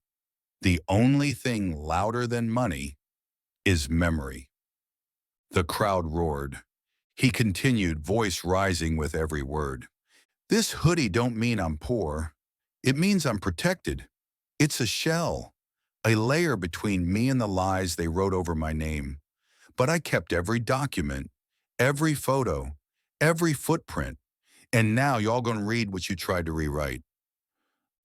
the only thing louder than money is memory. The crowd roared. He continued, voice rising with every word. This hoodie don't mean I'm poor. It means I'm protected. It's a shell, a layer between me and the lies they wrote over my name. But I kept every document, every photo, every footprint. And now y'all gonna read what you tried to rewrite.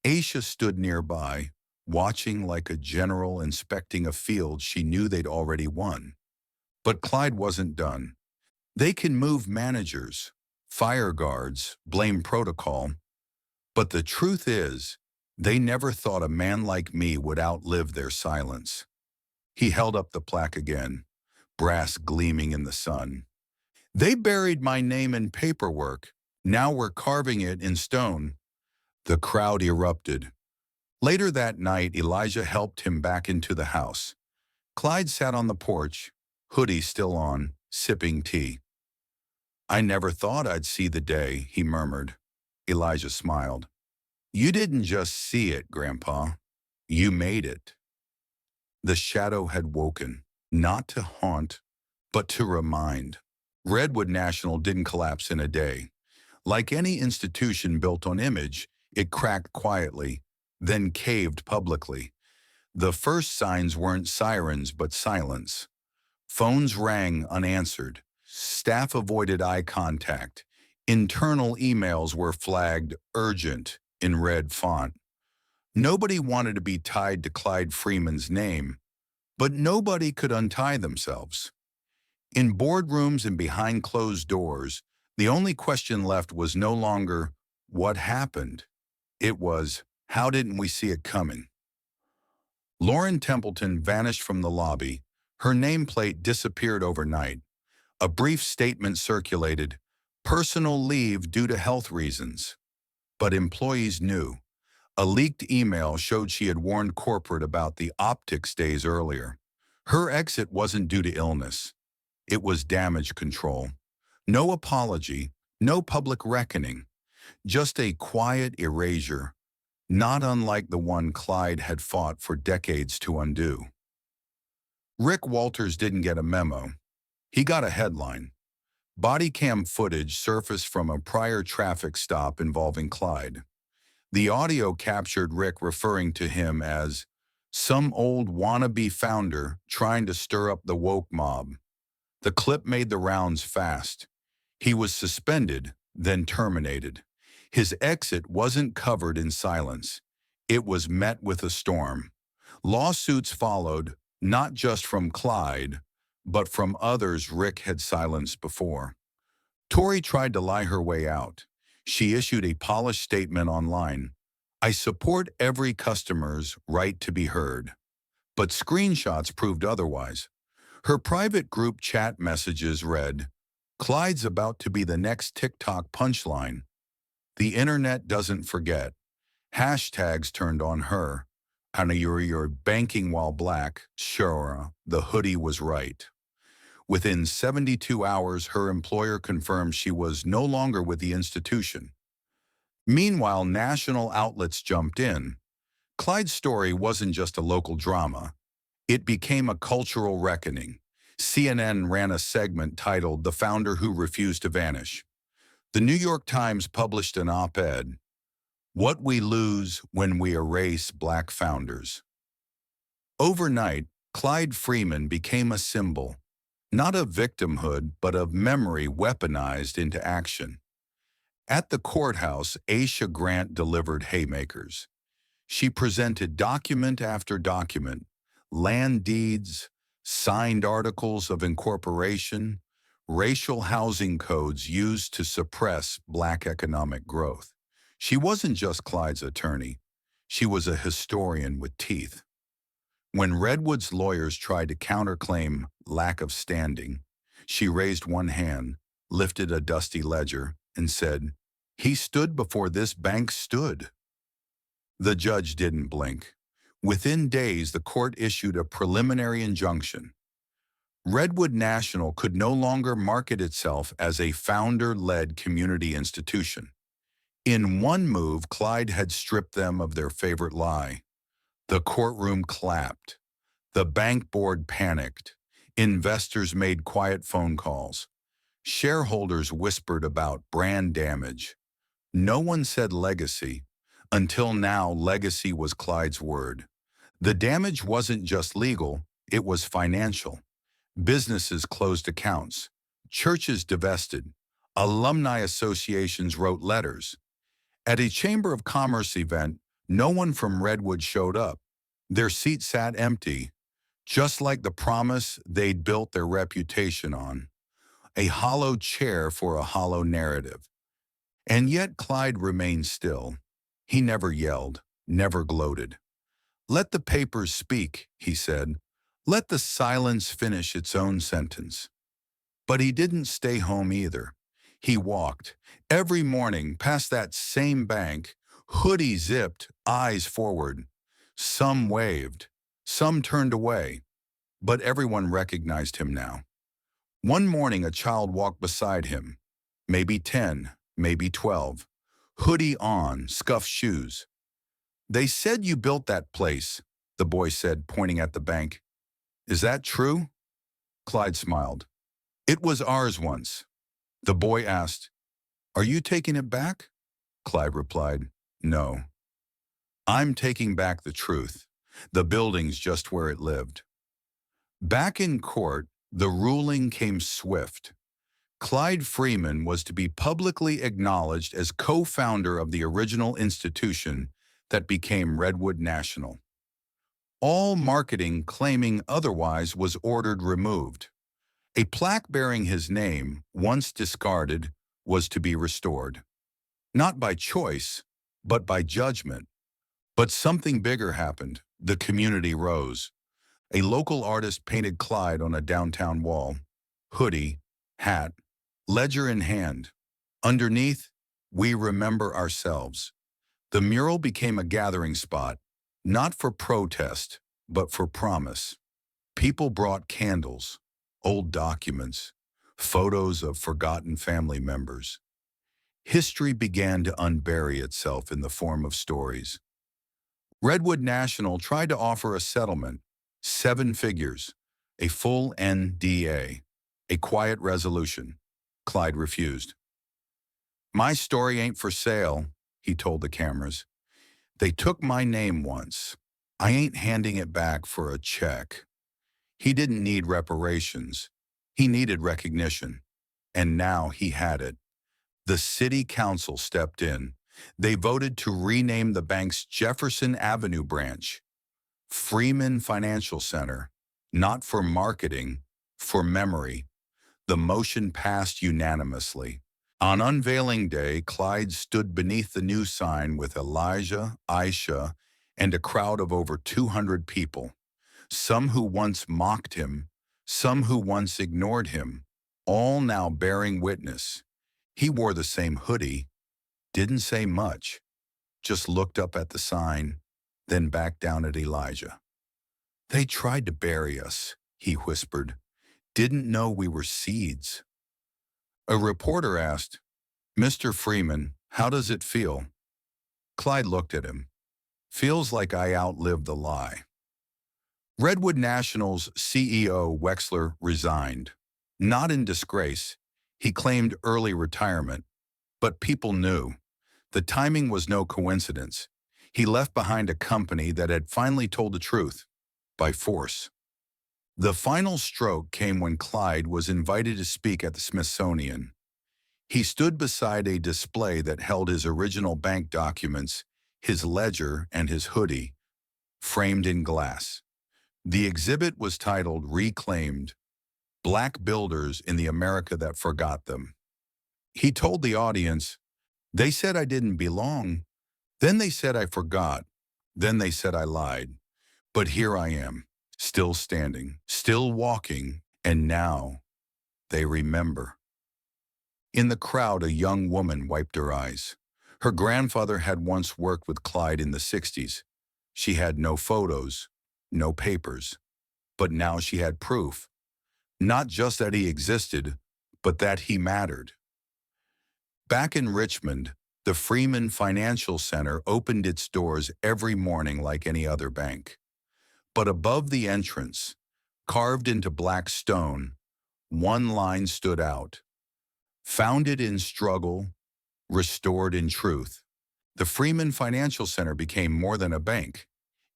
Aisha stood nearby, watching like a general inspecting a field she knew they'd already won. But Clyde wasn't done. They can move managers, fire guards, blame protocol. But the truth is, they never thought a man like me would outlive their silence. He held up the plaque again, brass gleaming in the sun. They buried my name in paperwork. Now we're carving it in stone. The crowd erupted. Later that night, Elijah helped him back into the house. Clyde sat on the porch, hoodie still on, sipping tea. I never thought I'd see the day, he murmured. Elijah smiled. You didn't just see it, Grandpa. You made it. The shadow had woken, not to haunt, but to remind. Redwood National didn't collapse in a day. Like any institution built on image, it cracked quietly, then caved publicly. The first signs weren't sirens but silence. Phones rang unanswered. Staff avoided eye contact. Internal emails were flagged urgent in red font. Nobody wanted to be tied to Clyde Freeman's name, but nobody could untie themselves. In boardrooms and behind closed doors, the only question left was no longer, what happened? It was, how didn't we see it coming? Lauren Templeton vanished from the lobby. Her nameplate disappeared overnight. A brief statement circulated, personal leave due to health reasons. But employees knew. A leaked email showed she had warned corporate about the optics days earlier. Her exit wasn't due to illness. It was damage control. No apology, no public reckoning, just a quiet erasure, not unlike the one Clyde had fought for decades to undo. Rick Walters didn't get a memo. He got a headline. Body cam footage surfaced from a prior traffic stop involving Clyde. The audio captured Rick referring to him as some old wannabe founder trying to stir up the woke mob. The clip made the rounds fast. He was suspended, then terminated. His exit wasn't covered in silence. It was met with a storm. Lawsuits followed, not just from Clyde, but from others Rick had silenced before. Tori tried to lie her way out. She issued a polished statement online. I support every customer's right to be heard. But screenshots proved otherwise. Her private group chat messages read, Clyde's about to be the next TikTok punchline. The internet doesn't forget. Hashtags turned on her. And you're banking while black, sure, the hoodie was right. Within 72 hours, her employer confirmed she was no longer with the institution. Meanwhile, national outlets jumped in. Clyde's story wasn't just a local drama. It became a cultural reckoning. CNN ran a segment titled The Founder Who Refused to Vanish. The New York Times published an op-ed, What We Lose When We Erase Black Founders. Overnight, Clyde Freeman became a symbol, not of victimhood, but of memory weaponized into action. At the courthouse, Aisha Grant delivered haymakers. She presented document after document, land deeds, signed articles of incorporation, racial housing codes used to suppress black economic growth. She wasn't just Clyde's attorney. She was a historian with teeth. When Redwood's lawyers tried to counterclaim lack of standing, she raised one hand, lifted a dusty ledger, and said, "He stood before this bank stood." The judge didn't blink. Within days, the court issued a preliminary injunction. Redwood National could no longer market itself as a founder-led community institution. In one move, Clyde had stripped them of their favorite lie. The courtroom clapped. The bank board panicked. Investors made quiet phone calls. Shareholders whispered about brand damage. No one said legacy. Until now, legacy was Clyde's word. The damage wasn't just legal, it was financial. Businesses closed accounts. Churches divested. Alumni associations wrote letters. At a Chamber of Commerce event, no one from Redwood showed up. Their seat sat empty, just like the promise they'd built their reputation on. A hollow chair for a hollow narrative. And yet Clyde remained still. He never yelled, never gloated. "Let the papers speak," he said. "Let the silence finish its own sentence." But he didn't stay home either. He walked, every morning, past that same bank, hoodie zipped, eyes forward. Some waved, some turned away, but everyone recognized him now. One morning, a child walked beside him, maybe 10, maybe 12, hoodie on, scuffed shoes. "They said you built that place," the boy said, pointing at the bank. "Is that true?" Clyde smiled. "It was ours once." The boy asked, "Are you taking it back?" Clyde replied, "No. I'm taking back the truth. The building's just where it lived." Back in court, the ruling came swift. Clyde Freeman was to be publicly acknowledged as co-founder of the original institution that became Redwood National. All marketing claiming otherwise was ordered removed. A plaque bearing his name, once discarded, was to be restored. Not by choice, but by judgment. But something bigger happened. The community rose. A local artist painted Clyde on a downtown wall. Hoodie, hat, ledger in hand. Underneath, "We remember ourselves." The mural became a gathering spot, not for protest, but for promise. People brought candles, old documents, photos of forgotten family members. History began to unbury itself in the form of stories. Redwood National tried to offer a settlement, 7 figures, a full NDA, a quiet resolution. Clyde refused. "My story ain't for sale," he told the cameras. "They took my name once. I ain't handing it back for a check." He didn't need reparations. He needed recognition. And now he had it. The city council stepped in. They voted to rename the bank's Jefferson Avenue branch Freeman Financial Center, not for marketing, for memory. The motion passed unanimously. On unveiling day, Clyde stood beneath the new sign with Elijah, Aisha, and a crowd of over 200 people. Some who once mocked him, some who once ignored him, all now bearing witness. He wore the same hoodie, didn't say much, just looked up at the sign, then back down at Elijah. "They tried to bury us," he whispered. "Didn't know we were seeds." A reporter asked, "Mr. Freeman, how does it feel?" Clyde looked at him. "Feels like I outlived the lie." Redwood National's CEO, Wexler, resigned. Not in disgrace. He claimed early retirement. But people knew. The timing was no coincidence. He left behind a company that had finally told the truth, by force. The final stroke came when Clyde was invited to speak at the Smithsonian. He stood beside a display that held his original bank documents, his ledger, and his hoodie, framed in glass. The exhibit was titled "Reclaimed." black builders in the America that forgot them. He told the audience, "They said I didn't belong. Then they said I forgot. Then they said I lied. But here I am, still standing, still walking, and now they remember." In the crowd, a young woman wiped her eyes. Her grandfather had once worked with Clyde in the 60s. She had no photos, no papers, but now she had proof. Not just that he existed, but that he mattered. Back in Richmond, the Freeman Financial Center opened its doors every morning like any other bank. But above the entrance, carved into black stone, one line stood out. Founded in struggle, restored in truth. The Freeman Financial Center became more than a bank.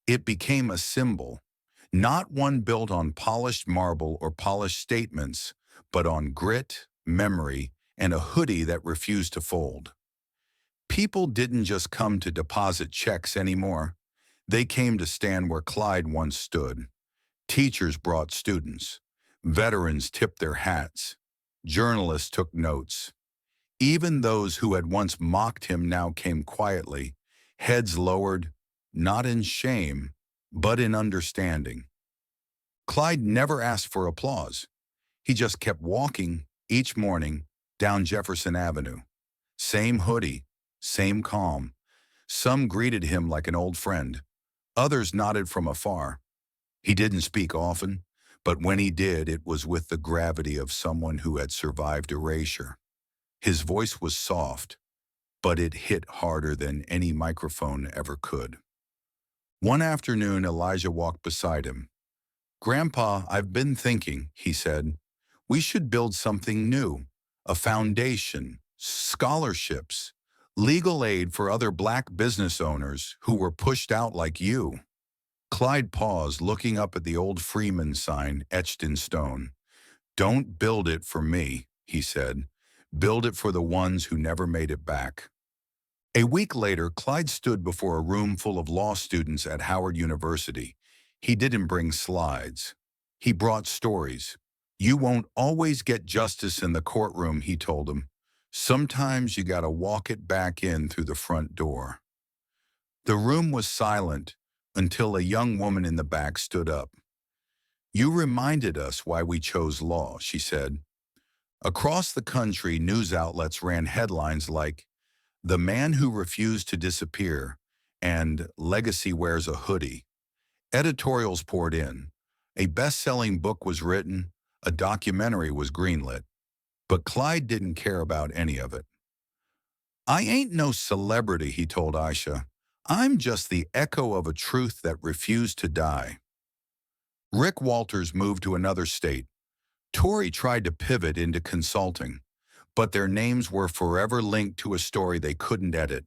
It became a symbol, not one built on polished marble or polished statements, but on grit, memory, and a hoodie that refused to fold. People didn't just come to deposit checks anymore. They came to stand where Clyde once stood. Teachers brought students. Veterans tipped their hats. Journalists took notes. Even those who had once mocked him now came quietly, heads lowered, not in shame, but in understanding. Clyde never asked for applause. He just kept walking each morning down Jefferson Avenue. Same hoodie, same calm. Some greeted him like an old friend. Others nodded from afar. He didn't speak often, but when he did, it was with the gravity of someone who had survived erasure. His voice was soft, but it hit harder than any microphone ever could. One afternoon, Elijah walked beside him. "Grandpa, I've been thinking," he said. "We should build something new, a foundation, scholarships, legal aid for other black business owners who were pushed out like you." Clyde paused, looking up at the old Freeman sign etched in stone. "Don't build it for me," he said. "Build it for the ones who never made it back." A week later, Clyde stood before a room full of law students at Howard University. He didn't bring slides. He brought stories. "You won't always get justice in the courtroom," he told them. "Sometimes you gotta walk it back in through the front door." The room was silent until a young woman in the back stood up. "You reminded us why we chose law," she said. Across the country, news outlets ran headlines like, "The Man Who Refused to Disappear," and "Legacy Wears a Hoodie." Editorials poured in. A best-selling book was written, a documentary was greenlit. But Clyde didn't care about any of it. "I ain't no celebrity," he told Aisha. "I'm just the echo of a truth that refused to die." Rick Walters moved to another state. Tori tried to pivot into consulting, but their names were forever linked to a story they couldn't edit.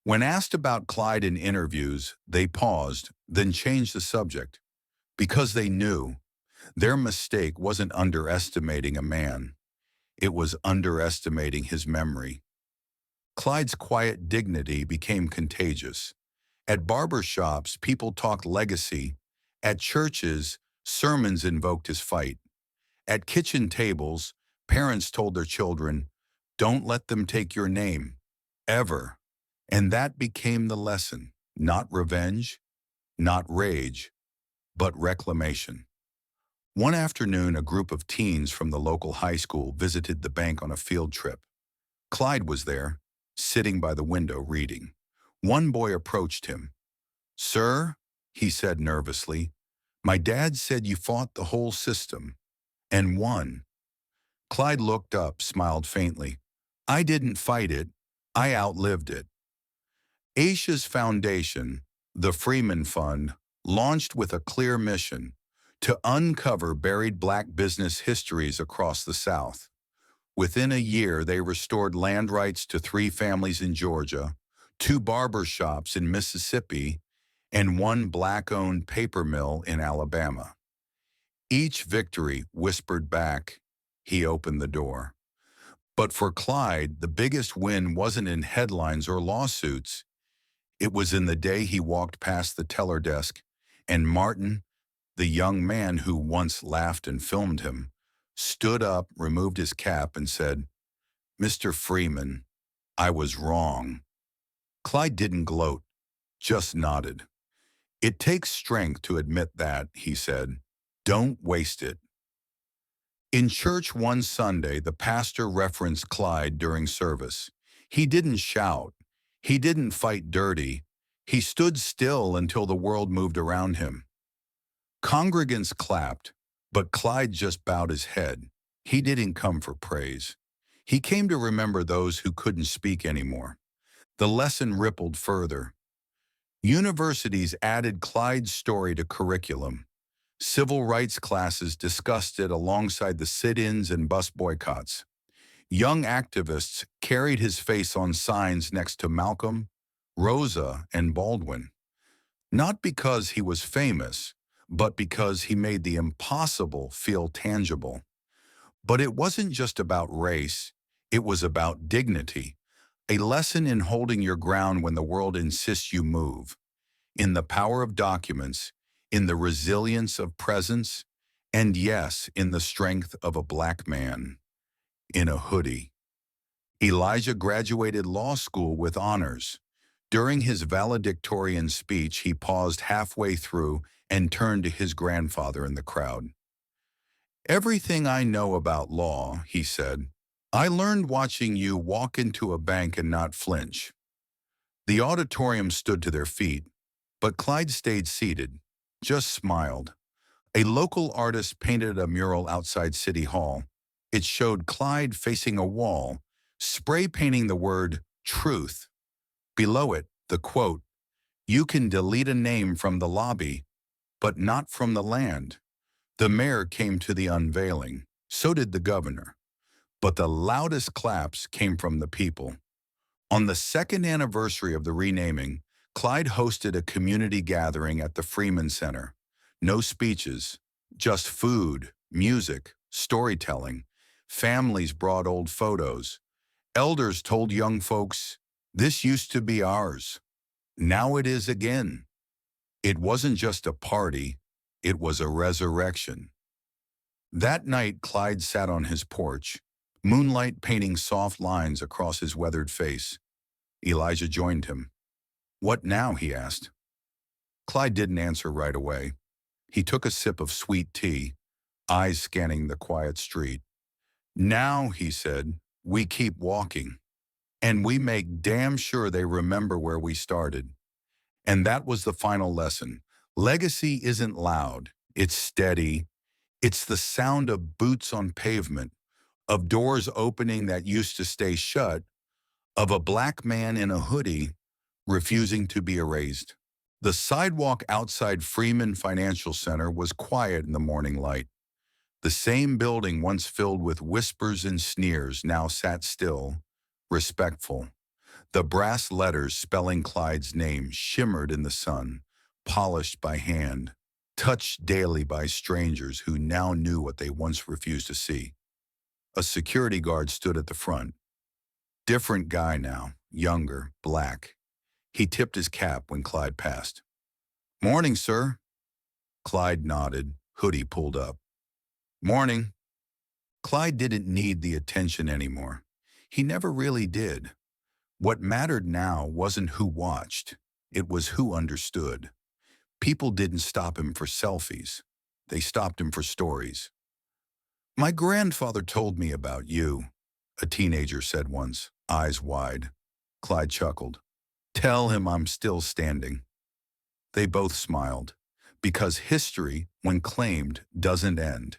When asked about Clyde in interviews, they paused, then changed the subject, because they knew their mistake wasn't underestimating a man. It was underestimating his memory. Clyde's quiet dignity became contagious. At barber shops, people talked legacy. At churches, sermons invoked his fight. At kitchen tables, parents told their children, "Don't let them take your name, ever." And that became the lesson, not revenge, not rage, but reclamation. One afternoon, a group of teens from the local high school visited the bank on a field trip. Clyde was there, sitting by the window reading. One boy approached him. "Sir," he said nervously, "my dad said you fought the whole system and won." Clyde looked up, smiled faintly. "I didn't fight it. I outlived it." Aisha's foundation, the Freeman Fund, launched with a clear mission: to uncover buried black business histories across the South. Within a year, they restored land rights to 3 families in Georgia, 2 barber shops in Mississippi, and 1 black-owned paper mill in Alabama. Each victory whispered back, "He opened the door." But for Clyde, the biggest win wasn't in headlines or lawsuits. It was in the day he walked past the teller desk, and Martin, the young man who once laughed and filmed him, stood up, removed his cap, and said, "Mr. Freeman, I was wrong." Clyde didn't gloat, just nodded. "It takes strength to admit that," he said. "Don't waste it." In church one Sunday, the pastor referenced Clyde during service. He didn't shout. He didn't fight dirty. He stood still until the world moved around him. Congregants clapped, but Clyde just bowed his head. He didn't come for praise. He came to remember those who couldn't speak anymore. The lesson rippled further. Universities added Clyde's story to curriculum. Civil rights classes discussed it alongside the sit-ins and bus boycotts. Young activists carried his face on signs next to Malcolm, Rosa, and Baldwin. Not because he was famous, but because he made the impossible feel tangible. But it wasn't just about race, it was about dignity, a lesson in holding your ground when the world insists you move, in the power of documents, in the resilience of presence, and yes, in the strength of a black man in a hoodie. Elijah graduated law school with honors. During his valedictorian speech, he paused halfway through and turned to his grandfather in the crowd. "Everything I know about law," he said, "I learned watching you walk into a bank and not flinch." The auditorium stood to their feet, but Clyde stayed seated, just smiled. A local artist painted a mural outside City Hall. It showed Clyde facing a wall, spray painting the word truth. Below it, the quote, "You can delete a name from the lobby, but not from the land." The mayor came to the unveiling. So did the governor. But the loudest claps came from the people. On the second anniversary of the renaming, Clyde hosted a community gathering at the Freeman Center. No speeches, just food, music, storytelling. Families brought old photos. Elders told young folks, "This used to be ours. Now it is again." It wasn't just a party, it was a resurrection. That night, Clyde sat on his porch, moonlight painting soft lines across his weathered face. Elijah joined him. "What now?" he asked. Clyde didn't answer right away. He took a sip of sweet tea, eyes scanning the quiet street. "Now," he said, "we keep walking, and we make damn sure they remember where we started." And that was the final lesson. Legacy isn't loud, it's steady. It's the sound of boots on pavement, of doors opening that used to stay shut, of a black man in a hoodie refusing to be erased. The sidewalk outside Freeman Financial Center was quiet in the morning light. The same building once filled with whispers and sneers now sat still, respectful. The brass letters spelling Clyde's name shimmered in the sun, polished by hand, touched daily by strangers who now knew what they once refused to see. A security guard stood at the front. Different guy now, younger, black. He tipped his cap when Clyde passed. "Morning, sir." Clyde nodded, hoodie pulled up. "Morning." Clyde didn't need the attention anymore. He never really did. What mattered now wasn't who watched, it was who understood. People didn't stop him for selfies. They stopped him for stories. "My grandfather told me about you," a teenager said once, eyes wide. Clyde chuckled. "Tell him I'm still standing." They both smiled, because history, when claimed, doesn't end.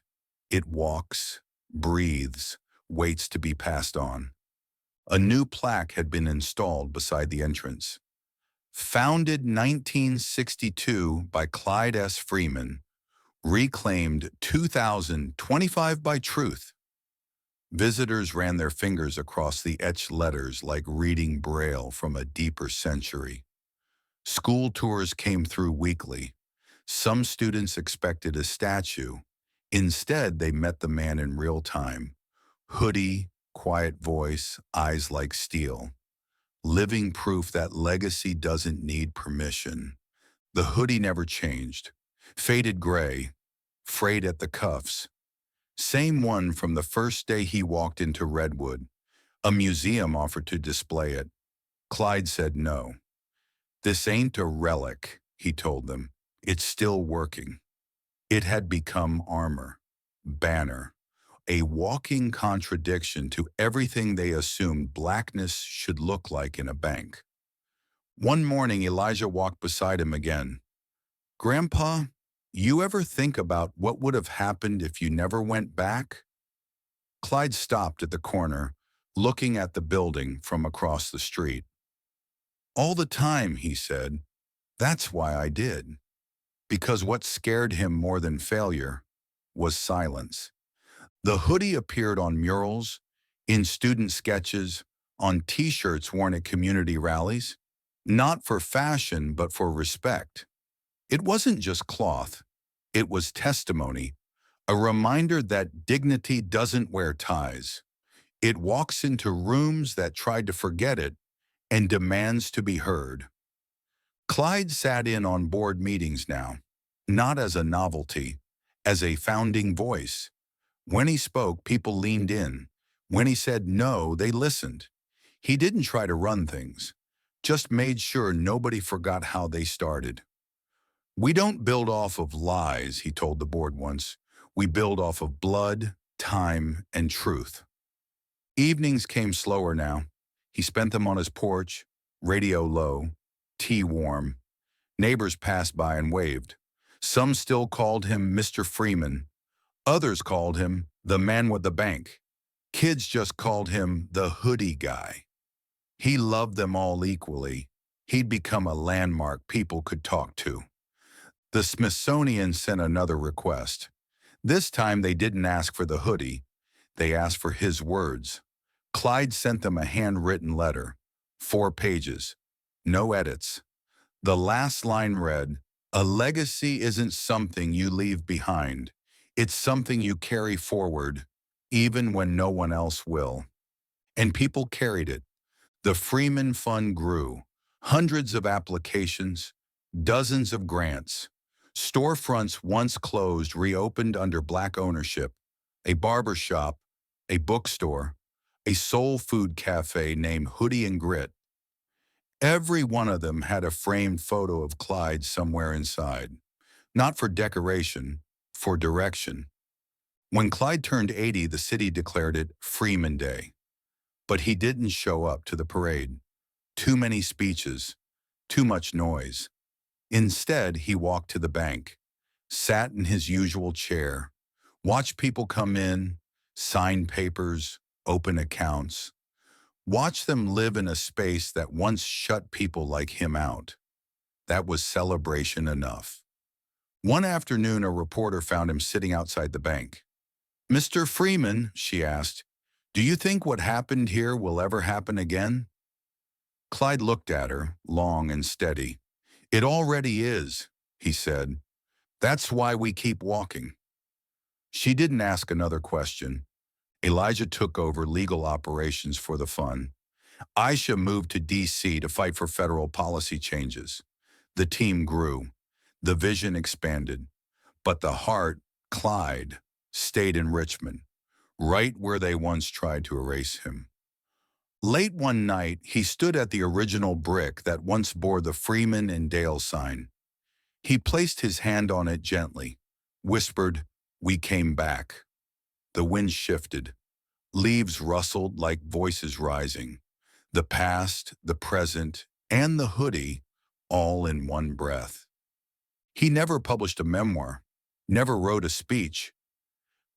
It walks, breathes, waits to be passed on. A new plaque had been installed beside the entrance. Founded 1962 by Clyde S. Freeman, reclaimed 2025 by Truth. Visitors ran their fingers across the etched letters like reading Braille from a deeper century. School tours came through weekly. Some students expected a statue. Instead, they met the man in real time. Hoodie, quiet voice, eyes like steel. Living proof that legacy doesn't need permission. The hoodie never changed. Faded gray, frayed at the cuffs. Same one from the first day he walked into Redwood. A museum offered to display it. Clyde said no. This ain't a relic, he told them. It's still working. It had become armor, banner, a walking contradiction to everything they assumed blackness should look like in a bank. One morning, Elijah walked beside him again. "Grandpa, you ever think about what would have happened if you never went back?" Clyde stopped at the corner, looking at the building from across the street. "All the time," he said. "That's why I did." Because what scared him more than failure was silence. The hoodie appeared on murals, in student sketches, on T-shirts worn at community rallies, not for fashion but for respect. It wasn't just cloth, it was testimony, a reminder that dignity doesn't wear ties. It walks into rooms that tried to forget it and demands to be heard. Clyde sat in on board meetings now, not as a novelty, as a founding voice. When he spoke, people leaned in. When he said no, they listened. He didn't try to run things, just made sure nobody forgot how they started. "We don't build off of lies," he told the board once. "We build off of blood, time, and truth." Evenings came slower now. He spent them on his porch, radio low, tea warm. Neighbors passed by and waved. Some still called him Mr. Freeman. Others called him the man with the bank. Kids just called him the hoodie guy. He loved them all equally. He'd become a landmark people could talk to. The Smithsonian sent another request. This time they didn't ask for the hoodie. They asked for his words. Clyde sent them a handwritten letter, 4 pages, no edits. The last line read, "A legacy isn't something you leave behind. It's something you carry forward, even when no one else will." And people carried it. The Freeman Fund grew. Hundreds of applications, dozens of grants. Storefronts once closed reopened under Black ownership. A barber shop, a bookstore, a soul food cafe named Hoodie and Grit. Every one of them had a framed photo of Clyde somewhere inside. Not for decoration, for direction. When Clyde turned 80, the city declared it Freeman Day. But he didn't show up to the parade. Too many speeches, too much noise. Instead, he walked to the bank, sat in his usual chair, watched people come in, sign papers, open accounts, watch them live in a space that once shut people like him out. That was celebration enough. One afternoon, a reporter found him sitting outside the bank. "Mr. Freeman," she asked, "do you think what happened here will ever happen again?" Clyde looked at her, long and steady. "It already is," he said. "That's why we keep walking." She didn't ask another question. Elijah took over legal operations for the fund. Aisha moved to D.C. to fight for federal policy changes. The team grew. The vision expanded. But the heart, Clyde, stayed in Richmond, right where they once tried to erase him. Late one night, he stood at the original brick that once bore the Freeman and Dale sign. He placed his hand on it gently, whispered, "We came back." The wind shifted. Leaves rustled like voices rising. The past, the present, and the hoodie, all in one breath. He never published a memoir, never wrote a speech.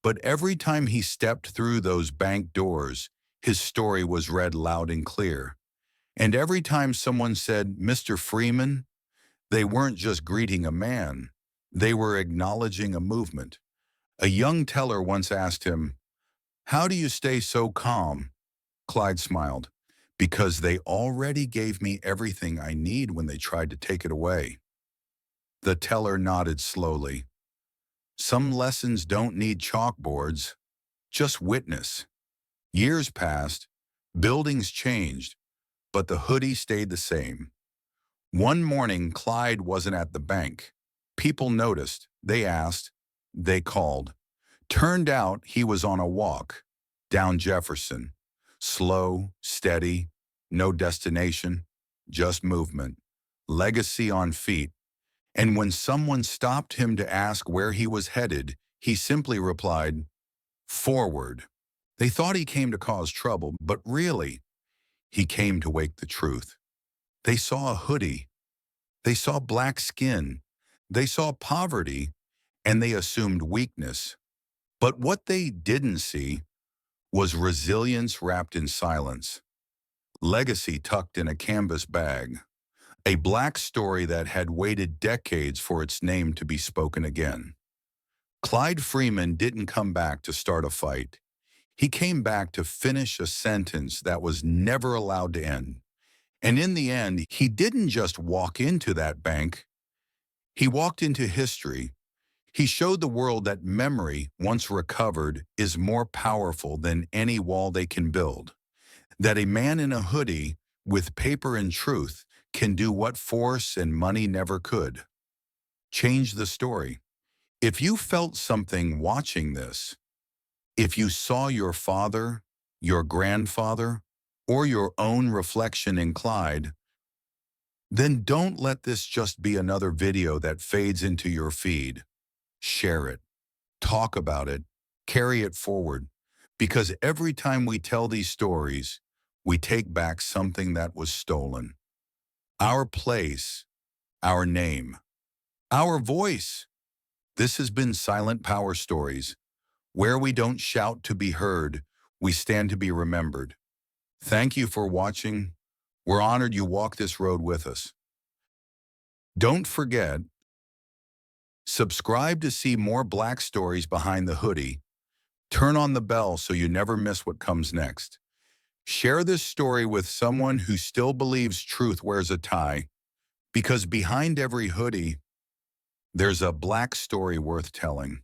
But every time he stepped through those bank doors, his story was read loud and clear. And every time someone said, "Mr. Freeman," they weren't just greeting a man. They were acknowledging a movement. A young teller once asked him, "How do you stay so calm?" Clyde smiled. "Because they already gave me everything I need when they tried to take it away." The teller nodded slowly. Some lessons don't need chalkboards, just witness. Years passed, buildings changed, but the hoodie stayed the same. One morning, Clyde wasn't at the bank. People noticed, they asked, they called. Turned out he was on a walk down Jefferson. Slow, steady, no destination, just movement. Legacy on feet. And when someone stopped him to ask where he was headed, he simply replied, "Forward." They thought he came to cause trouble, but really, he came to wake the truth. They saw a hoodie. They saw black skin. They saw poverty, and they assumed weakness. But what they didn't see was resilience wrapped in silence, legacy tucked in a canvas bag, a black story that had waited decades for its name to be spoken again. Clyde Freeman didn't come back to start a fight. He came back to finish a sentence that was never allowed to end. And in the end, he didn't just walk into that bank, he walked into history. He showed the world that memory, once recovered, is more powerful than any wall they can build. That a man in a hoodie, with paper and truth, can do what force and money never could. Change the story. If you felt something watching this, if you saw your father, your grandfather, or your own reflection in Clyde, then don't let this just be another video that fades into your feed. Share it, talk about it, carry it forward, because every time we tell these stories, we take back something that was stolen. Our place, our name, our voice. This has been Silent Power Stories, where we don't shout to be heard, we stand to be remembered. Thank you for watching. We're honored you walk this road with us. Don't forget, subscribe to see more Black stories behind the hoodie. Turn on the bell so you never miss what comes next. Share this story with someone who still believes truth wears a tie, because behind every hoodie, there's a Black story worth telling.